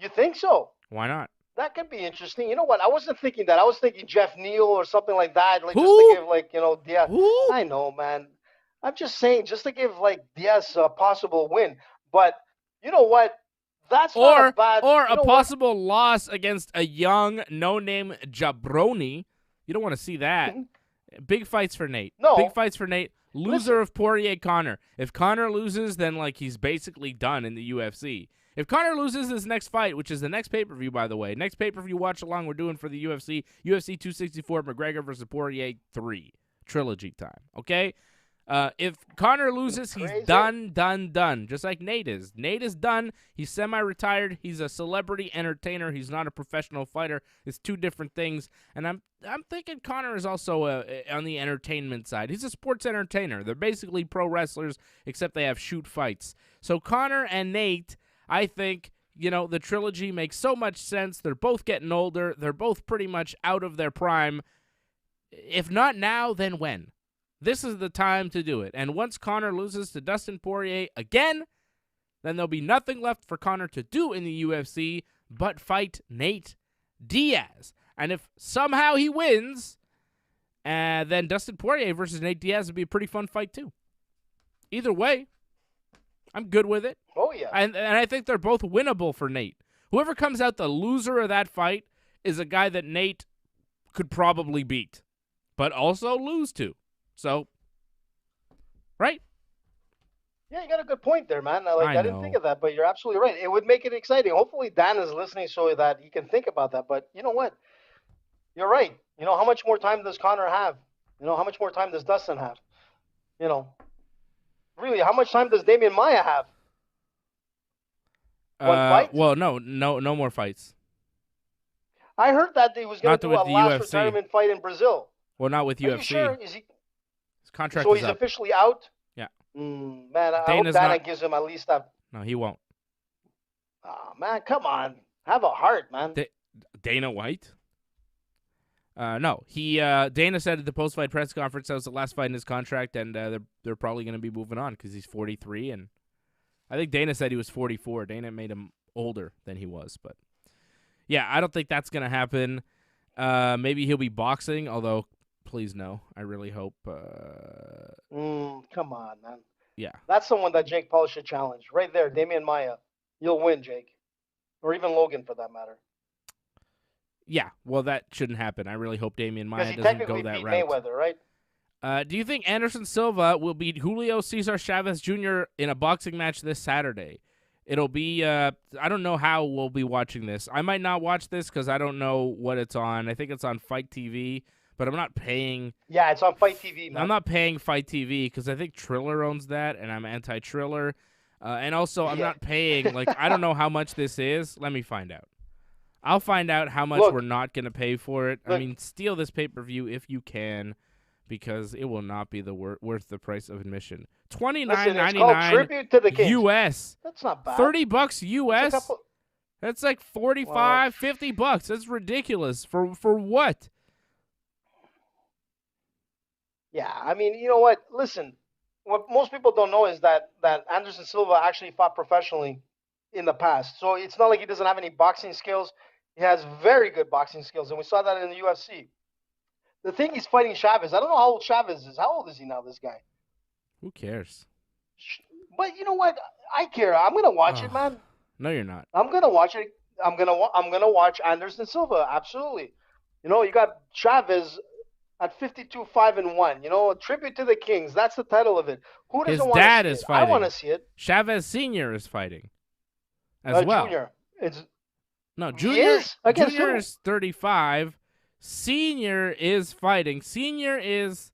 You think so? Why not? That could be interesting. You know what? I wasn't thinking that. I was thinking Jeff Neal or something like that, like just to Who? give like Diaz. Who? I know, man. I'm just saying, just to give like Diaz a possible win. But you know what? That's not a bad. Or You a know possible loss against a young, no-name jabroni. You don't want to see that. Big fights for Nate. No. Big fights for Nate. Loser Listen. of Poirier Connor. If Connor loses, then like he's basically done in the UFC. If Connor loses his next fight, which is the next pay-per-view, by the way, next pay-per-view watch along we're doing for the UFC 264, McGregor versus Poirier 3, trilogy time, okay? If Connor loses, he's done, just like Nate is. Nate is done. He's semi-retired. He's a celebrity entertainer. He's not a professional fighter. It's two different things. And I'm thinking Connor is also on the entertainment side. He's a sports entertainer. They're basically pro wrestlers, except they have shoot fights. So Connor and Nate, I think, the trilogy makes so much sense. They're both getting older. They're both pretty much out of their prime. If not now, then when? This is the time to do it. And once Connor loses to Dustin Poirier again, then there'll be nothing left for Connor to do in the UFC but fight Nate Diaz. And if somehow he wins, then Dustin Poirier versus Nate Diaz would be a pretty fun fight too. Either way, I'm good with it. Oh, yeah. And I think they're both winnable for Nate. Whoever comes out the loser of that fight is a guy that Nate could probably beat, but also lose to. So, right? Yeah, you got a good point there, man. I didn't think know. of that, but you're absolutely right. It would make it exciting. Hopefully Dan is listening so that he can think about that. But you know what? You're right. How much more time does Connor have? How much more time does Dustin have? Really, how much time does Damian Maia have? One fight? Well, no more fights. I heard that he was going to do a last retirement fight in Brazil. Well, not with UFC. Are you sure? Is he? His contract so is he's up. Officially out? Yeah. Man, I hope Dana gives him at least a... No, he won't. Oh, man, come on. Have a heart, man. Dana White? No. Dana said at the post-fight press conference that was the last fight in his contract, and they're probably going to be moving on because he's 43, and I think Dana said he was 44. Dana made him older than he was, but yeah, I don't think that's going to happen. Maybe he'll be boxing, although please no. I really hope. Come on, man. Yeah. That's someone that Jake Paul should challenge. Right there, Damian Maia. You'll win, Jake. Or even Logan, for that matter. Yeah, well, that shouldn't happen. I really hope Damian Maia doesn't go that route. Because he technically beat Mayweather, right? Do you think Anderson Silva will beat Julio Cesar Chavez Jr. in a boxing match this Saturday? It'll be, I don't know how we'll be watching this. I might not watch this because I don't know what it's on. I think it's on Fight TV, but I'm not paying. Yeah, it's on Fight TV, man. I'm not paying Fight TV because I think Triller owns that, and I'm anti-Triller. And also, I'm not paying, I don't know how much this is. Let me find out. I'll find out how much we're not going to pay for it. I mean, steal this pay-per-view if you can, because it will not be worth the price of admission. $29.99 Tribute to the Kings. US. That's not bad. $30 US. That's like $45, $50. That's ridiculous. For what? Yeah, I mean, you know what? Listen, what most people don't know is that Anderson Silva actually fought professionally in the past. So it's not like he doesn't have any boxing skills. He has very good boxing skills, and we saw that in the UFC. The thing he's fighting Chavez. I don't know how old Chavez is. How old is he now, this guy? Who cares? But you know what? I care. I'm going to watch it, man. No, you're not. I'm going to watch it. I'm going to watch Anderson Silva. Absolutely. You got Chavez at 52-5-1. A tribute to the Kings. That's the title of it. Who doesn't want to see it? His dad is fighting. I want to see it. Chavez Sr. is fighting as well. Junior. Junior is 35. Senior is fighting. Senior is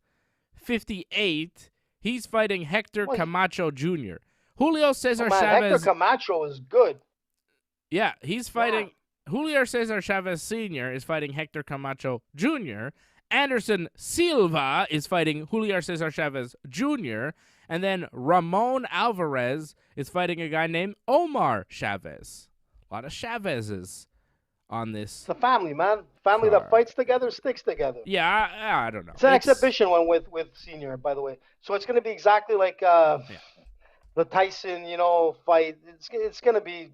58. He's fighting Hector Camacho Jr. Julio Cesar Chavez. Hector Camacho is good. Yeah, he's fighting. Yeah. Julio Cesar Chavez Sr. is fighting Hector Camacho Jr. Anderson Silva is fighting Julio Cesar Chavez Jr. And then Ramon Alvarez is fighting a guy named Omar Chavez. A lot of Chavezes on this. It's a family, man. Family that fights together, sticks together. Yeah, I don't know. It's an exhibition one with Senior, by the way. So it's going to be exactly like the Tyson, fight. It's going to be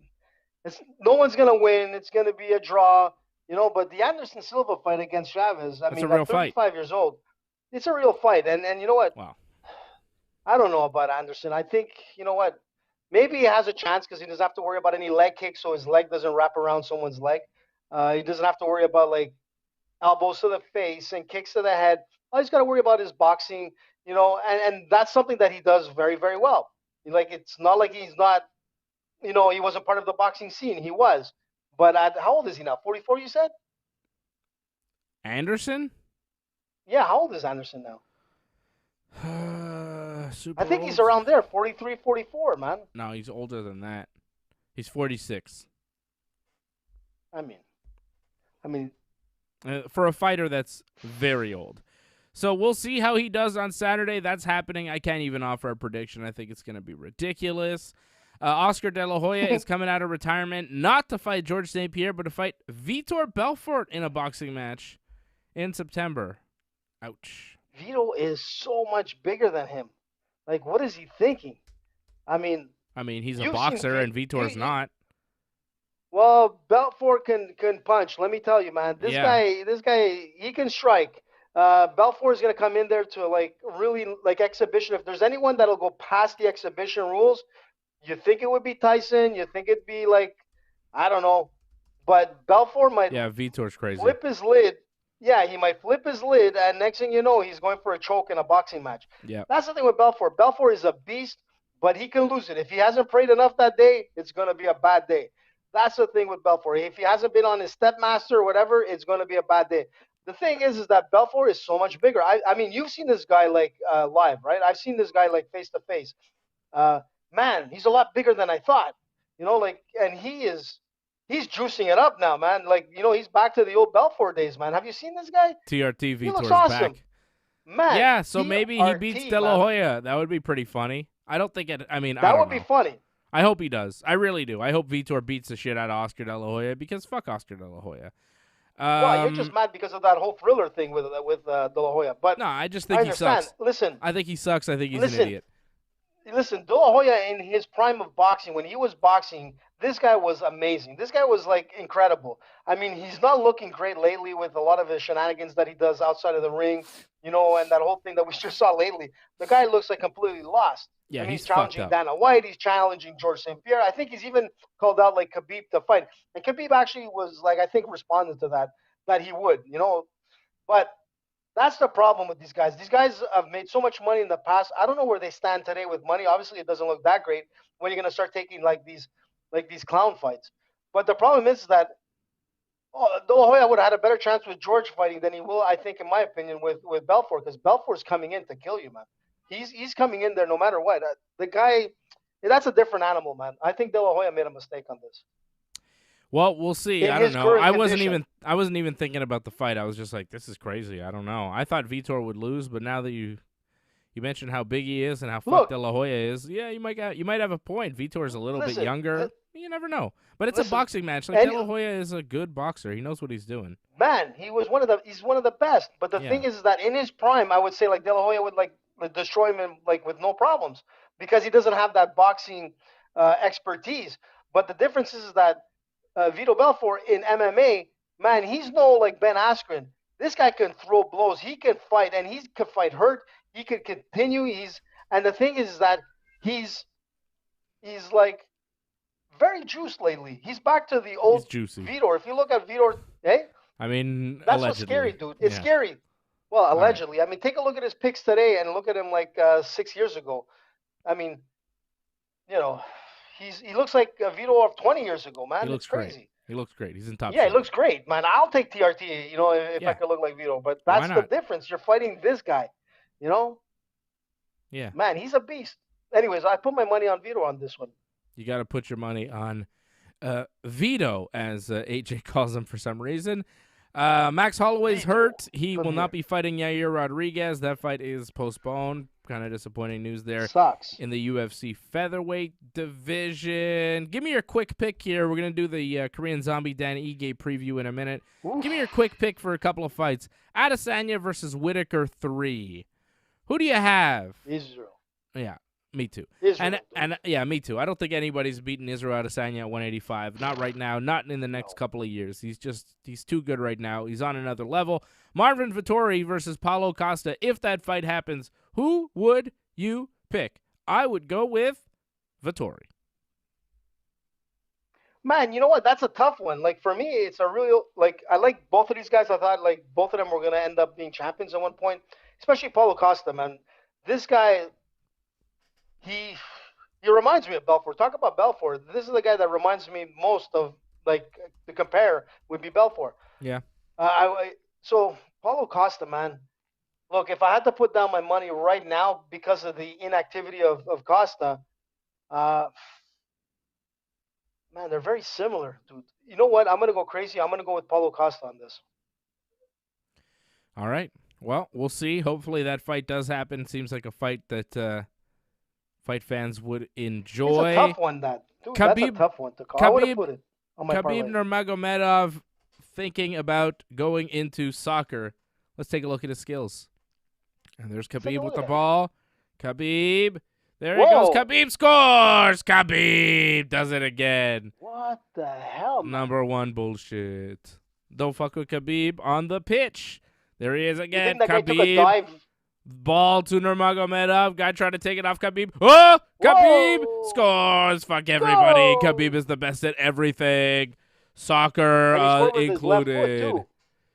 No one's gonna win. It's gonna be a draw, But the Anderson Silva fight against Chavez, That's a real at fight. 35 years old, it's a real fight. And you know what? Wow. I don't know about Anderson. I think you know what? Maybe he has a chance because he doesn't have to worry about any leg kicks, so his leg doesn't wrap around someone's leg. He doesn't have to worry about like elbows to the face and kicks to the head. All he's got to worry about is boxing, and that's something that he does very, very well. Like it's not like he's not, he wasn't part of the boxing scene. He was, but how old is he now? 44, you said? Anderson? Yeah, how old is Anderson now? Super I think old? he's around there, 43, 44, man. No, he's older than that. He's 46. I mean, for a fighter that's very old. So we'll see how he does on Saturday. That's happening. I can't even offer a prediction. I think it's going to be ridiculous. Oscar De La Hoya is coming out of retirement, not to fight George St. Pierre, but to fight Vitor Belfort in a boxing match in September. Ouch. Vito is so much bigger than him. Like, what is he thinking? I mean, he's a boxer, and Vitor's not. Well, Belfort can punch. Let me tell you, man. This guy, he can strike. Belfort is gonna come in there to like really like exhibition. If there's anyone that'll go past the exhibition rules, you think it would be Tyson. You think it'd be like, I don't know, but Belfort might. Yeah, Vitor's crazy. Flip his lid. Yeah, he might flip his lid, and next thing you know, he's going for a choke in a boxing match. Yeah, that's the thing with Belfort. Belfort is a beast, but he can lose it. If he hasn't prayed enough that day, it's gonna be a bad day. That's the thing with Belfort. If he hasn't been on his stepmaster or whatever, it's going to be a bad day. The thing is that Belfort is so much bigger. I mean, you've seen this guy like live, right? I've seen this guy like face to face. Man, he's a lot bigger than I thought. And he's juicing it up now, man. Like, he's back to the old Belfort days, man. Have you seen this guy? TRT Vitor's he looks awesome. back. Man, yeah, so maybe he beats De La Hoya. That would be pretty funny. I don't think it. That would be funny. I hope he does. I really do. I hope Vitor beats the shit out of Oscar De La Hoya because fuck Oscar De La Hoya. Well, you're just mad because of that whole thriller thing with De La Hoya. But no, I just think he sucks. Listen, I think he sucks. I think he's an idiot. Listen, De La Hoya in his prime of boxing, when he was boxing, this guy was amazing. This guy was like incredible. I mean, he's not looking great lately with a lot of his shenanigans that he does outside of the ring, and that whole thing that we just saw lately. The guy looks like completely lost. Yeah, he's challenging Dana White. He's challenging George St. Pierre. I think he's even called out like Khabib to fight. And Khabib actually was like, I think, responded to that he would, But that's the problem with these guys. These guys have made so much money in the past. I don't know where they stand today with money. Obviously, it doesn't look that great when you're going to start taking like these clown fights. But the problem is that De La Hoya would have had a better chance with George fighting than he will, I think, in my opinion, with Belfort, because Belfort's coming in to kill you, man. He's coming in there no matter what. The guy, that's a different animal, man. I think De La Hoya made a mistake on this. Well, we'll see. I don't know. I wasn't even thinking about the fight. I was just like, this is crazy. I don't know. I thought Vitor would lose, but now that you mentioned how big he is and how fucked De La Hoya is, yeah, you might have a point. Vitor's a little bit younger. You never know. But it's a boxing match. Like, De La Hoya is a good boxer. He knows what he's doing. Man, he's one of the best. But the thing is that in his prime, I would say like De La Hoya would like destroy him like with no problems because he doesn't have that boxing expertise. But the difference is that Vitor Belfort in MMA, man, he's no like Ben Askren. This guy can throw blows. He can fight, and he can fight hurt. He can continue. And the thing is that he's like very juiced lately. He's back to the old Vitor. If you look at Vitor, hey, I mean, that's allegedly. what's scary, dude. It's scary. Well, allegedly. Right. I mean, take a look at his picks today and look at him like 6 years ago. I mean, he looks like a Vitor of 20 years ago, man. He looks crazy. Great. He looks great. He's in top. Yeah, he looks great, man. I'll take TRT, if I could look like Vitor. But that's the difference. You're fighting this guy, Yeah. Man, he's a beast. Anyways, I put my money on Vitor on this one. You got to put your money on Vito, as AJ calls him for some reason. Max Holloway's hurt. He will not be fighting Yair Rodriguez. That fight is postponed. Kind of disappointing news there. Sucks. In the UFC featherweight division. Give me your quick pick here. We're going to do the Korean Zombie Dan Ige preview in a minute. Oof. Give me your quick pick for a couple of fights. Adesanya versus Whitaker 3. Who do you have? Israel. Yeah. Me too. Israel, and yeah, me too. I don't think anybody's beaten Israel Adesanya at 185. Not right now. Not in the next couple of years. He's too good right now. He's on another level. Marvin Vettori versus Paulo Costa. If that fight happens, who would you pick? I would go with Vettori. Man, you know what? That's a tough one. Like for me, it's a real like I like both of these guys. I thought like both of them were gonna end up being champions at one point, especially Paulo Costa, man. This guy, he he reminds me of Belfort. Talk about Belfort. This is the guy that reminds me most of like to compare would be Belfort. Yeah. So Paulo Costa, man. Look, if I had to put down my money right now because of the inactivity of Costa, man, they're very similar, dude. You know what? I'm gonna go crazy. I'm gonna go with Paulo Costa on this. All right. Well, we'll see. Hopefully that fight does happen. Seems like a fight that fight fans would enjoy. It's a tough one, dude. That's a tough one to call. I would have put it on my parlay. Khabib Nurmagomedov thinking about going into soccer. Let's take a look at his skills. And there's Khabib with the ball. Khabib. There he goes. Khabib scores. Khabib does it again. What the hell, man? Number one bullshit. Don't fuck with Khabib on the pitch. There he is again. Khabib. Ball to Nurmagomedov. Guy trying to take it off Khabib. Oh! Khabib scores. Fuck everybody. Khabib is the best at everything. Soccer included.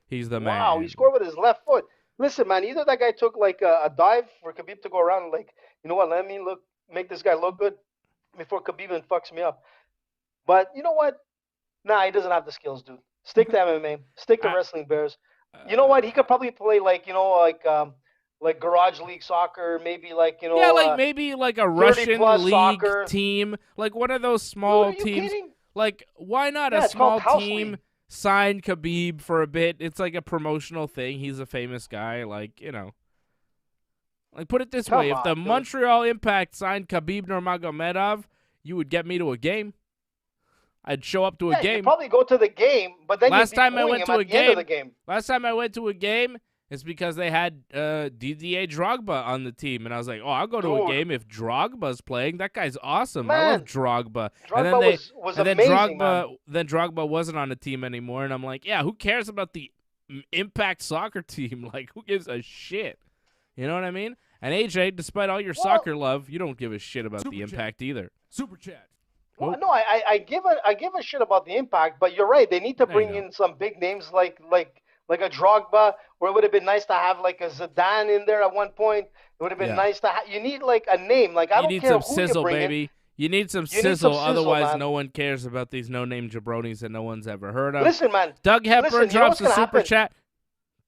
He's the man. Wow, he scored with his left foot. Listen, man, either that guy took like a dive for Khabib to go around and like, you know what, let me make this guy look good before Khabib even fucks me up. But you know what? Nah, he doesn't have the skills, dude. Stick to MMA. Stick to Wrestling Bears. You know what? He could probably play like Garage League soccer, maybe like, you know. Yeah, like maybe like a Russian league soccer team. Like one of those small teams. Kidding? Like, why not a small team sign Khabib for a bit? It's like a promotional thing. He's a famous guy. Like, you know. Like, put it this way. If the Montreal Impact signed Khabib Nurmagomedov, you would get me to a game. I'd show up to a game. You'd probably go to the game, but then last time I went to a game, last time I went to a game, it's because they had Didier Drogba on the team, and I was like, "Oh, I'll go to a game if Drogba's playing. That guy's awesome. I love Drogba." Drogba was amazing. Then Drogba wasn't on the team anymore, and I'm like, "Yeah, who cares about the Impact soccer team? Like, who gives a shit?" You know what I mean? And AJ, despite all your soccer love, you don't give a shit about the Impact either. Super chat. Well, no, I give a shit about the Impact, but you're right. They need to bring in some big names like a Drogba, or it would have been nice to have like a Zidane in there at one point. It would have been nice to have. You need like a name. Like I don't care who you bring in. You need some sizzle, baby. You need some sizzle, otherwise no one cares about these no-name jabronis that no one's ever heard of. Listen, man. Doug Hepburn drops a super chat.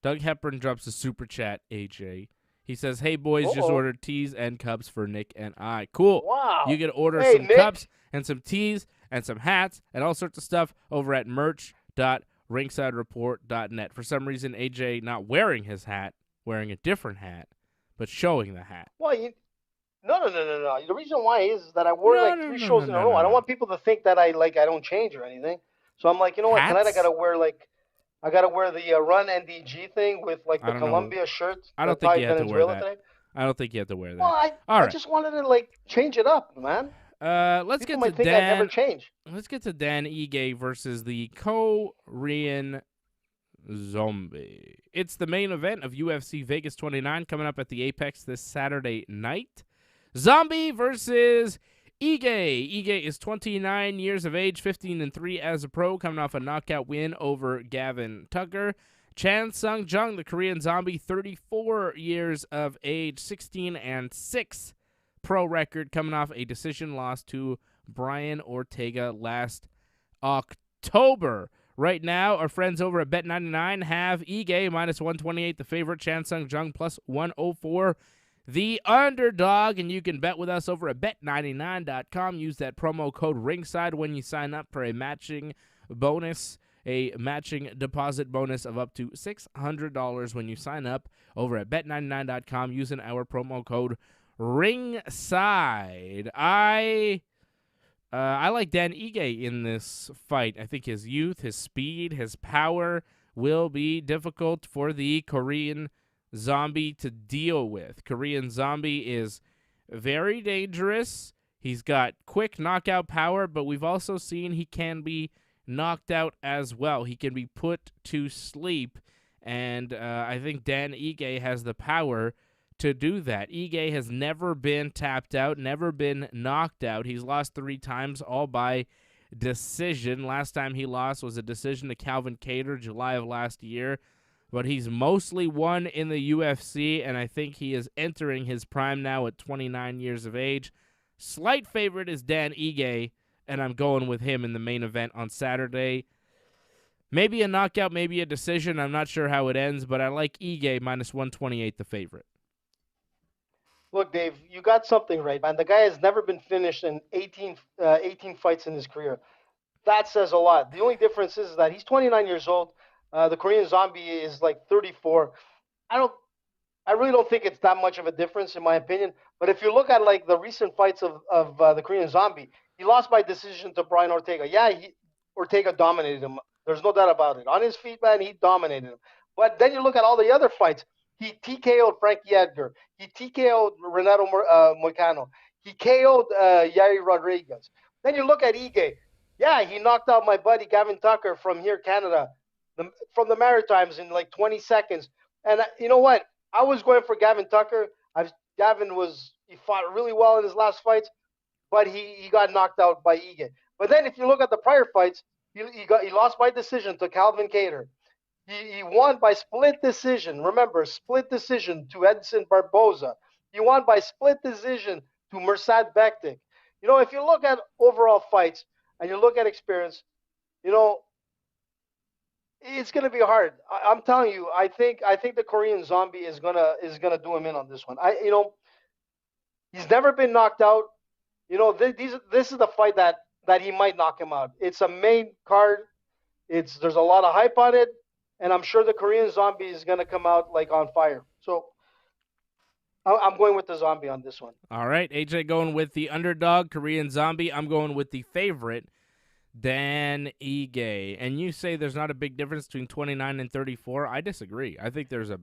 Doug Hepburn drops a super chat, AJ. He says, "Hey, boys, just ordered teas and cups for Nick and I." Cool. Wow. You can order some cups and some teas and some hats and all sorts of stuff over at merch.ringsidereport.net. For some reason, AJ not wearing his hat, wearing a different hat, but showing the hat. Well, no. The reason why is that I wore three shows in a row. I don't want people to think that I don't change or anything. So I'm like, you know what? Tonight I gotta wear the Run NDG thing with like the Columbia shirt. I don't think you have to wear that. Today. I don't think you have to wear that. Well, I just wanted to change it up, man. Let's People get to might think Dan. I'd never change. Let's get to Dan Ige versus the Korean Zombie. It's the main event of UFC Vegas 29 coming up at the Apex this Saturday night. Zombie versus Ige. Ige is 29 years of age, 15-3 as a pro, coming off a knockout win over Gavin Tucker. Chan Sung Jung, the Korean Zombie, 34 years of age, 16-6 pro record, coming off a decision loss to Brian Ortega last October. Right now, our friends over at Bet99 have Ige minus 128, the favorite, Chan Sung Jung plus 104. The underdog, and you can bet with us over at bet99.com. Use that promo code ringside when you sign up for a matching bonus, a matching deposit bonus of up to $600 when you sign up over at bet99.com using our promo code ringside. I like Dan Ige in this fight. I think his youth, his speed, his power will be difficult for the Korean Zombie to deal with. Korean Zombie is very dangerous. He's got quick knockout power, but we've also seen he can be knocked out as well. He can be put to sleep, and I think Dan Ige has the power to do that. Ige has never been tapped out, never been knocked out. He's lost 3 times, all by decision. Last time he lost was a decision to Calvin Kattar, July of last year. But he's mostly won in the UFC, and I think he is entering his prime now at 29 years of age. Slight favorite is Dan Ige, and I'm going with him in the main event on Saturday. Maybe a knockout, maybe a decision. I'm not sure how it ends, but I like Ige minus 128, the favorite. Look, Dave, you got something right, man. The guy has never been finished in 18 fights in his career. That says a lot. The only difference is that he's 29 years old. The Korean Zombie is like 34. I really don't think it's that much of a difference in my opinion. But if you look at like the recent fights of the Korean Zombie, he lost by decision to Brian Ortega. Yeah, Ortega dominated him. There's no doubt about it. On his feet, man, he dominated him. But then you look at all the other fights. He TKO'd Frankie Edgar. He TKO'd Renato Moicano. He KO'd Yair Rodriguez. Then you look at Ige. Yeah, he knocked out my buddy Gavin Tucker from here, Canada, from the Maritimes in like 20 seconds. And you know what? I was going for Gavin Tucker. He fought really well in his last fights, but he got knocked out by Ige. But then if you look at the prior fights, he lost by decision to Calvin Kattar. He won by split decision. Remember, split decision to Edson Barboza. He won by split decision to Mirsad Bektik. You know, if you look at overall fights and you look at experience, you know, it's going to be hard. I'm telling you, I think the Korean Zombie is gonna do him in on this one. He's never been knocked out. You know, this is the fight that he might knock him out. It's a main card. There's a lot of hype on it, and I'm sure the Korean Zombie is gonna come out like on fire. So I'm going with the Zombie on this one. All right, AJ going with the underdog Korean Zombie. I'm going with the favorite, Dan Ige. And you say there's not a big difference between 29 and 34. I disagree. I think there's a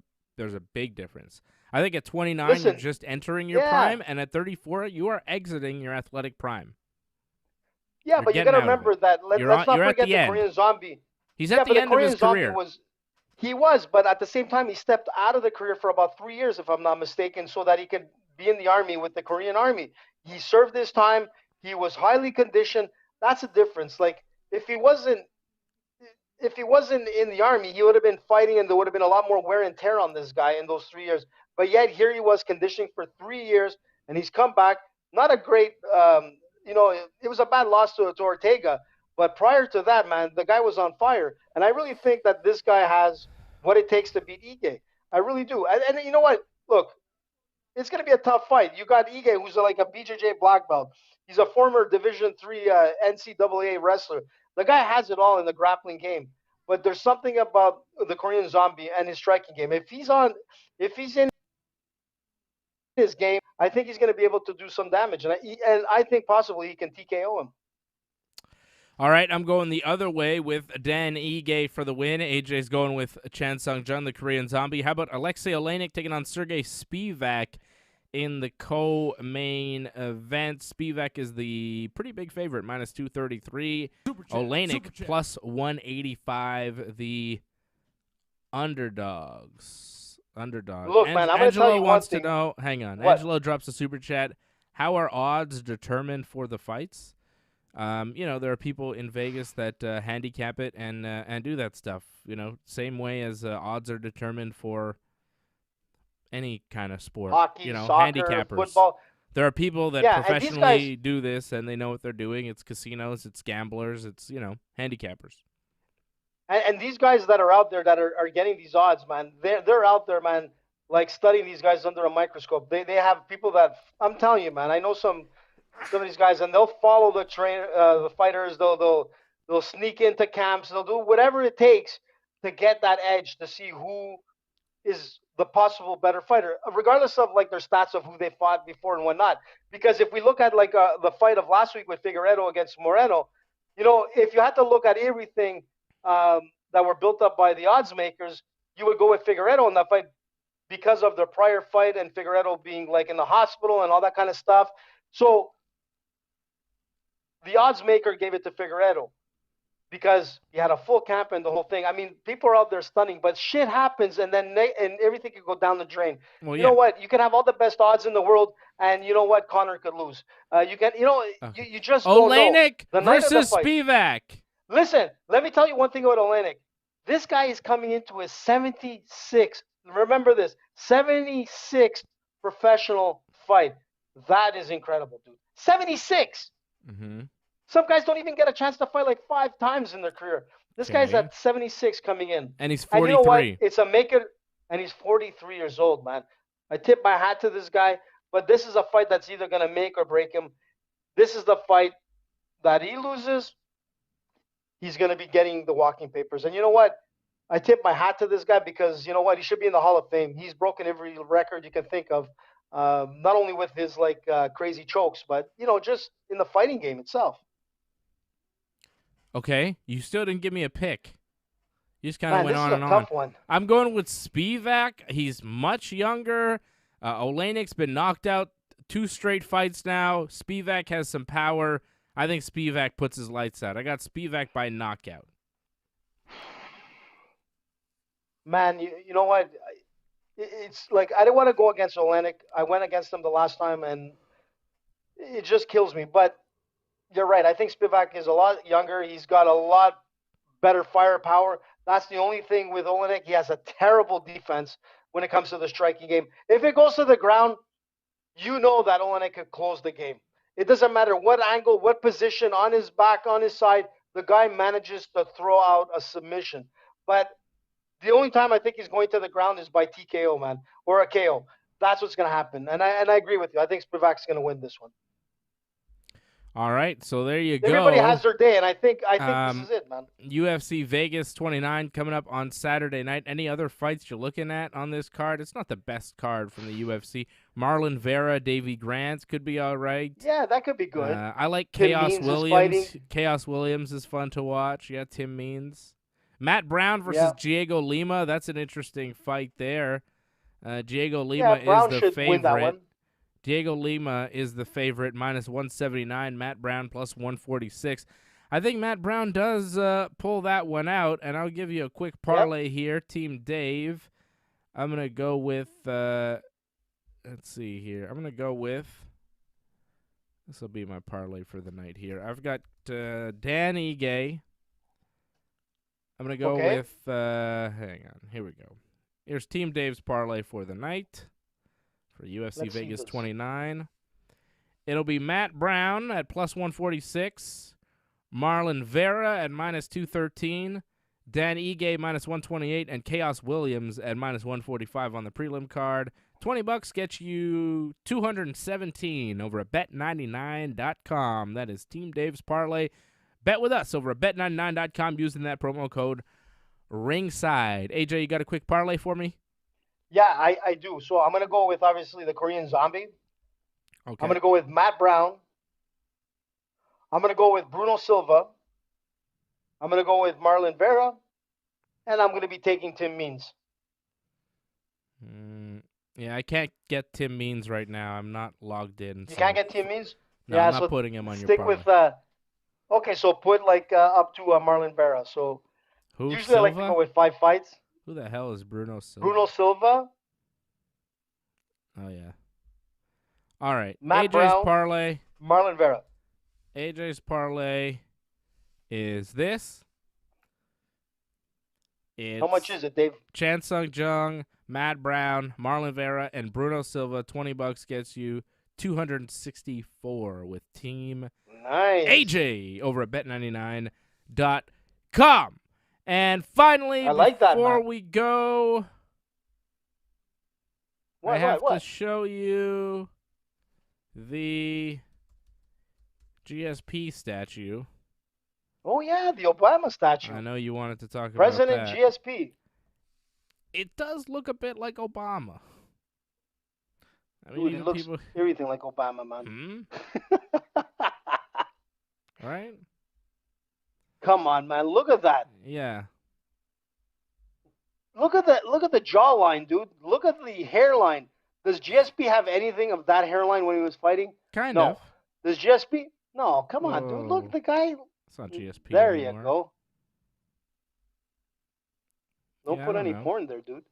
big difference. I think at 29 you're just entering your prime, and at 34 you are exiting your athletic prime. Yeah, but you got to remember that. Let's not forget the Korean Zombie. He's at the end of his career. He was, but at the same time, he stepped out of the career for about 3 years, if I'm not mistaken, so that he could be in the army with the Korean Army. He served his time. He was highly conditioned. That's a difference. Like if he wasn't in the army, he would have been fighting, and there would have been a lot more wear and tear on this guy in those 3 years. But yet here he was conditioning for 3 years, and he's come back. Not a great, it was a bad loss to Ortega. But prior to that, man, the guy was on fire. And I really think that this guy has what it takes to beat Ige. I really do. And you know what? Look, it's going to be a tough fight. You got Ige, who's like a BJJ black belt. He's a former Division III NCAA wrestler. The guy has it all in the grappling game. But there's something about the Korean Zombie and his striking game. If he's in his game, I think he's going to be able to do some damage. And I think possibly he can TKO him. All right, I'm going the other way with Dan Ige for the win. AJ's going with Chan Sung-jun, the Korean Zombie. How about Alexei Oleinik taking on Sergey Spivak in the co-main event? Spivak is the pretty big favorite, minus 233. Oleinik plus 185, the underdogs. Look, man, I'm going to tell you one thing. Hang on. What? Angelo drops a super chat. How are odds determined for the fights? There are people in Vegas that handicap it and do that stuff. Same way as odds are determined for any kind of sport. Hockey, soccer, handicappers. Football. There are people that professionally do this, and they know what they're doing. It's casinos, it's gamblers, it's handicappers. And these guys that are out there that are getting these odds, man, they're out there, man, like studying these guys under a microscope. They have people that, I'm telling you, man, I know some of these guys, and they'll follow the fighters. They'll sneak into camps. They'll do whatever it takes to get that edge, to see who is the possible better fighter, regardless of like their stats of who they fought before and whatnot. Because if we look at like the fight of last week with Figueiredo against Moreno, if you had to look at everything that were built up by the odds makers, you would go with Figueiredo in that fight. because of their prior fight and Figueiredo being like in the hospital and all that kind of stuff. So the odds maker gave it to Figueiredo because he had a full camp and the whole thing. I mean, people are out there stunning, but shit happens, and then and everything could go down the drain. Well, you know what? You can have all the best odds in the world, and you know what? Conor could lose. You can, Okay. you just don't know. Oleinik The night of the versus fight. Spivak. Listen, let me tell you one thing about Oleinik. This guy is coming into his 76th. Remember this, 76th professional fight. That is incredible, dude. 76. Mm-hmm. Some guys don't even get a chance to fight like 5 times in their career. This guy's at 76 coming in. And he's 43. And you know what? It's a make it, and he's 43 years old, man. I tip my hat to this guy, but this is a fight that's either going to make or break him. This is the fight that he loses, he's going to be getting the walking papers. And you know what? I tip my hat to this guy because, you know what? He should be in the Hall of Fame. He's broken every record you can think of, not only with his crazy chokes, but, just in the fighting game itself. Okay, you still didn't give me a pick. You just kind of went on and on. This is a tough one. I'm going with Spivak. He's much younger. Oleinik's been knocked out 2 straight fights now. Spivak has some power. I think Spivak puts his lights out. I got Spivak by knockout. Man, you know what? It's like I didn't want to go against Oleinik. I went against him the last time, and it just kills me. But you're right. I think Spivak is a lot younger. He's got a lot better firepower. That's the only thing with Oleinik. He has a terrible defense when it comes to the striking game. If it goes to the ground, you know that Oleinik could close the game. It doesn't matter what angle, what position, on his back, on his side, the guy manages to throw out a submission. But the only time I think he's going to the ground is by TKO, man, or a KO. That's what's going to happen. And I agree with you. I think Spivak's going to win this one. All right, so there you go. Everybody has their day, and I think this is it, man. UFC Vegas 29 coming up on Saturday night. Any other fights you're looking at on this card? It's not the best card from the UFC. Marlon Vera, Davy Grant could be all right. Yeah, that could be good. I like Tim Chaos Means Williams. Chaos Williams is fun to watch. Yeah, Tim Means. Matt Brown versus Diego Lima. That's an interesting fight there. Diego Lima Brown is the should favorite. win that one. Diego Lima is the favorite, minus 179. Matt Brown plus 146. I think Matt Brown does pull that one out, and I'll give you a quick parlay here. Team Dave, I'm going to go with, let's see here. I'm going to go with, this will be my parlay for the night here. I've got Dan Ige. I'm going to go with, hang on, here we go. Here's Team Dave's parlay for the night. For UFC Vegas 29. It'll be Matt Brown at plus 146, Marlon Vera at minus 213, Dan Ige minus 128, and Chaos Williams at minus 145 on the prelim card. $20 gets you 217 over at bet99.com. That is Team Dave's parlay. Bet with us over at bet99.com using that promo code Ringside. AJ, you got a quick parlay for me? Yeah, I do. So I'm going to go with, obviously, the Korean Zombie. Okay. I'm going to go with Matt Brown. I'm going to go with Bruno Silva. I'm going to go with Marlon Vera. And I'm going to be taking Tim Means. Yeah, I can't get Tim Means right now. I'm not logged in. You can't get Tim Means? No, I'm not putting him on your parlay. Stick with, okay, so put up to Marlon Vera. So who, usually Silva? I like to go with 5 fights. Who the hell is Bruno Silva? Bruno Silva. Oh, yeah. All right. Matt AJ's Brown, parlay. Marlon Vera. AJ's parlay is this. How much is it, Dave? Chan Sung Jung, Matt Brown, Marlon Vera, and Bruno Silva. $20 gets you 264 with Team AJ over at bet99.com. And finally, before we go, I have to show you the GSP statue. Oh, yeah, the Obama statue. I know you wanted to talk President about that. GSP. It does look a bit like Obama. I mean, dude, it looks everything like Obama, man. Right? Come on, man. Look at that. Yeah. Look at the jawline, dude. Look at the hairline. Does GSP have anything of that hairline when he was fighting? Kind No. of. Does GSP? No, come on, dude. Look, the guy. It's not GSP There anymore. you go. Don't Yeah, put I don't any know. porn there, dude.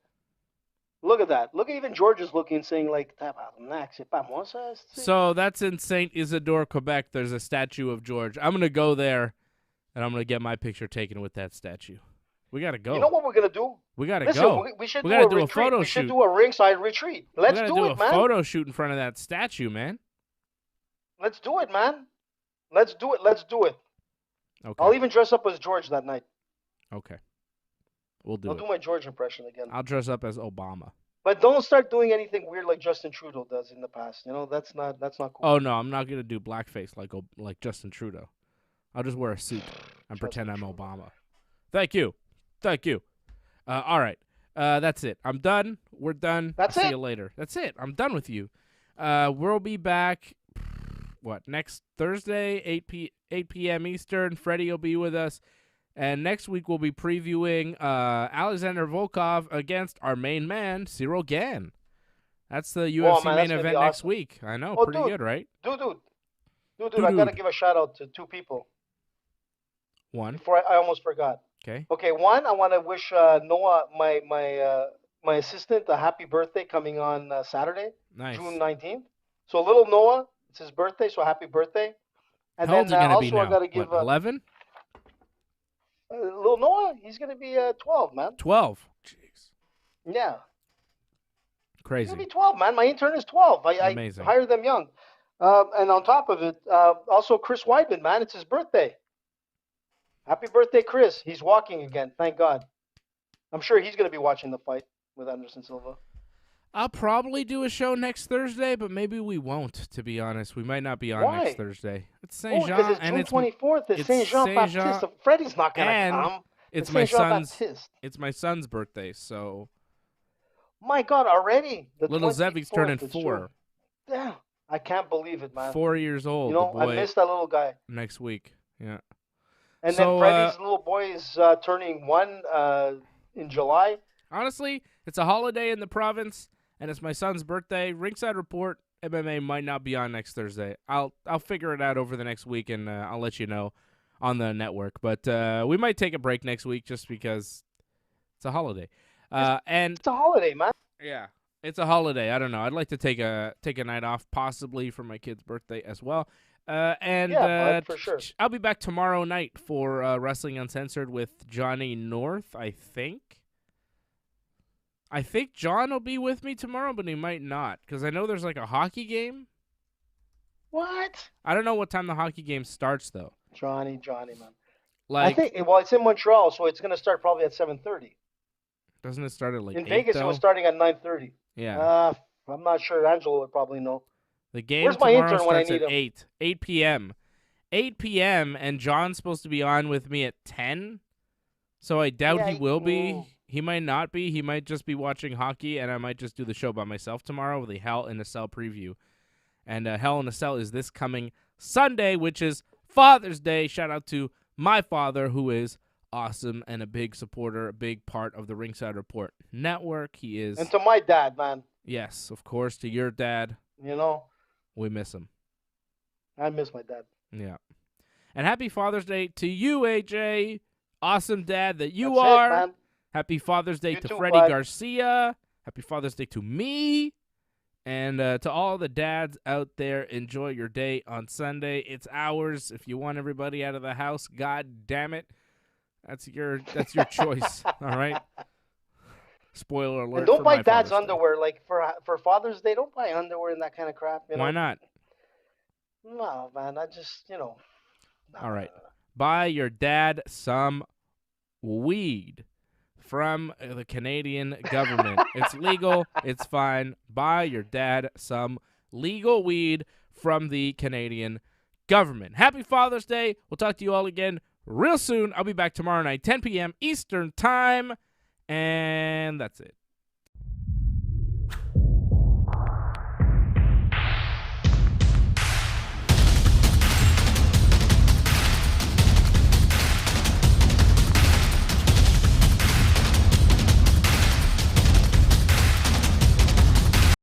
Look at that. Look at even George is looking, saying like, So that's in Saint Isidore, Quebec. There's a statue of George. I'm gonna go there, and I'm gonna get my picture taken with that statue. We gotta go. You know what we're gonna do? We gotta Listen, go. we should We do gotta a do a retreat. photo We should shoot. do a ringside retreat. Let's we gotta do a it, man. photo shoot in front of that statue, man. Let's do it, man. Let's do it. Let's do it. Okay. I'll even dress up as George that night. Okay. We'll do I'll it. do my George impression again. I'll dress up as Obama. But don't start doing anything weird like Justin Trudeau does in the past. You know, that's not cool. Oh no, I'm not gonna do blackface like Justin Trudeau. I'll just wear a suit and pretend I'm Obama. Thank you. All right. That's it. I'm done. We're done. That's See it? you later. That's it. I'm done with you. We'll be back. Next Thursday, 8 p.m. Eastern. Freddie will be with us. And next week we'll be previewing Alexander Volkov against our main man, Cyril Gann. That's the UFC main event next week. I know. Pretty good, right? Dude, I got to give a shout out to two people. One. Before I almost forgot. Okay. One, I want to wish Noah, my assistant, a happy birthday coming on Saturday, Nice. June 19th. So little Noah, it's his birthday, so happy birthday. And How old then is he gonna also be now? I got to give 11? little Noah, he's going to be 12, man. 12. Jeez. Yeah. Crazy. He's going to be 12, man. My intern is 12. I Amazing. hired them young. And on top of it, also Chris Weidman, man, it's his birthday. Happy birthday, Chris. He's walking again, thank God. I'm sure he's going to be watching the fight with Anderson Silva. I'll probably do a show next Thursday, but maybe we won't, to be honest. We might not be on next Thursday. It's Saint Jean. Because it's June 24th. It's Saint Jean Baptiste. Freddie's not going to come. It's my son's. It's my son's birthday, so. My God, already? Little Zevi's turning 4. Yeah, I can't believe it, man. 4 years old. You know, the boy, I missed that little guy. Next week, yeah. And then Freddie's little boy is turning 1 in July. Honestly, it's a holiday in the province, and it's my son's birthday. Ringside Report MMA might not be on next Thursday. I'll figure it out over the next week, and I'll let you know on the network. But we might take a break next week just because it's a holiday. And it's a holiday, man. Yeah, it's a holiday. I don't know. I'd like to take a night off, possibly for my kid's birthday as well. Bud, for sure. I'll be back tomorrow night for Wrestling Uncensored with Johnny North, I think. I think John will be with me tomorrow, but he might not, because I know there's like a hockey game. What? I don't know what time the hockey game starts, though. Johnny, man. Like, I think, it's in Montreal, so it's going to start probably at 7:30. Doesn't it start at like 8, in Vegas, though? it was starting at 9:30. Yeah. I'm not sure. Angelo would probably know. The game Where's my tomorrow intern when I starts need at him? 8 p.m. 8 p.m., and John's supposed to be on with me at 10, so I doubt he will be. He might not be. He might just be watching hockey, and I might just do the show by myself tomorrow with the Hell in a Cell preview. And Hell in a Cell is this coming Sunday, which is Father's Day. Shout out to my father, who is awesome and a big supporter, a big part of the Ringside Report network. He is. And to my dad, man. Yes, of course, to your dad. You know. We miss him. I miss my dad. Yeah. And happy Father's Day to you, AJ. Awesome dad that you That's are. it, man. Happy Father's Day You to too, Freddie bud. Garcia. Happy Father's Day to me. And to all the dads out there, enjoy your day on Sunday. It's ours. If you want everybody out of the house, God damn it. That's your choice. All right? Spoiler alert. And don't for buy my dad's Father's Day. underwear. Like, for Father's Day, don't buy underwear and that kind of crap. You know? Why not? No, man. I just, no. All right. Buy your dad some weed from the Canadian government. It's legal. It's fine. Buy your dad some legal weed from the Canadian government. Happy Father's Day. We'll talk to you all again real soon. I'll be back tomorrow night, 10 p.m. Eastern Time. And that's it.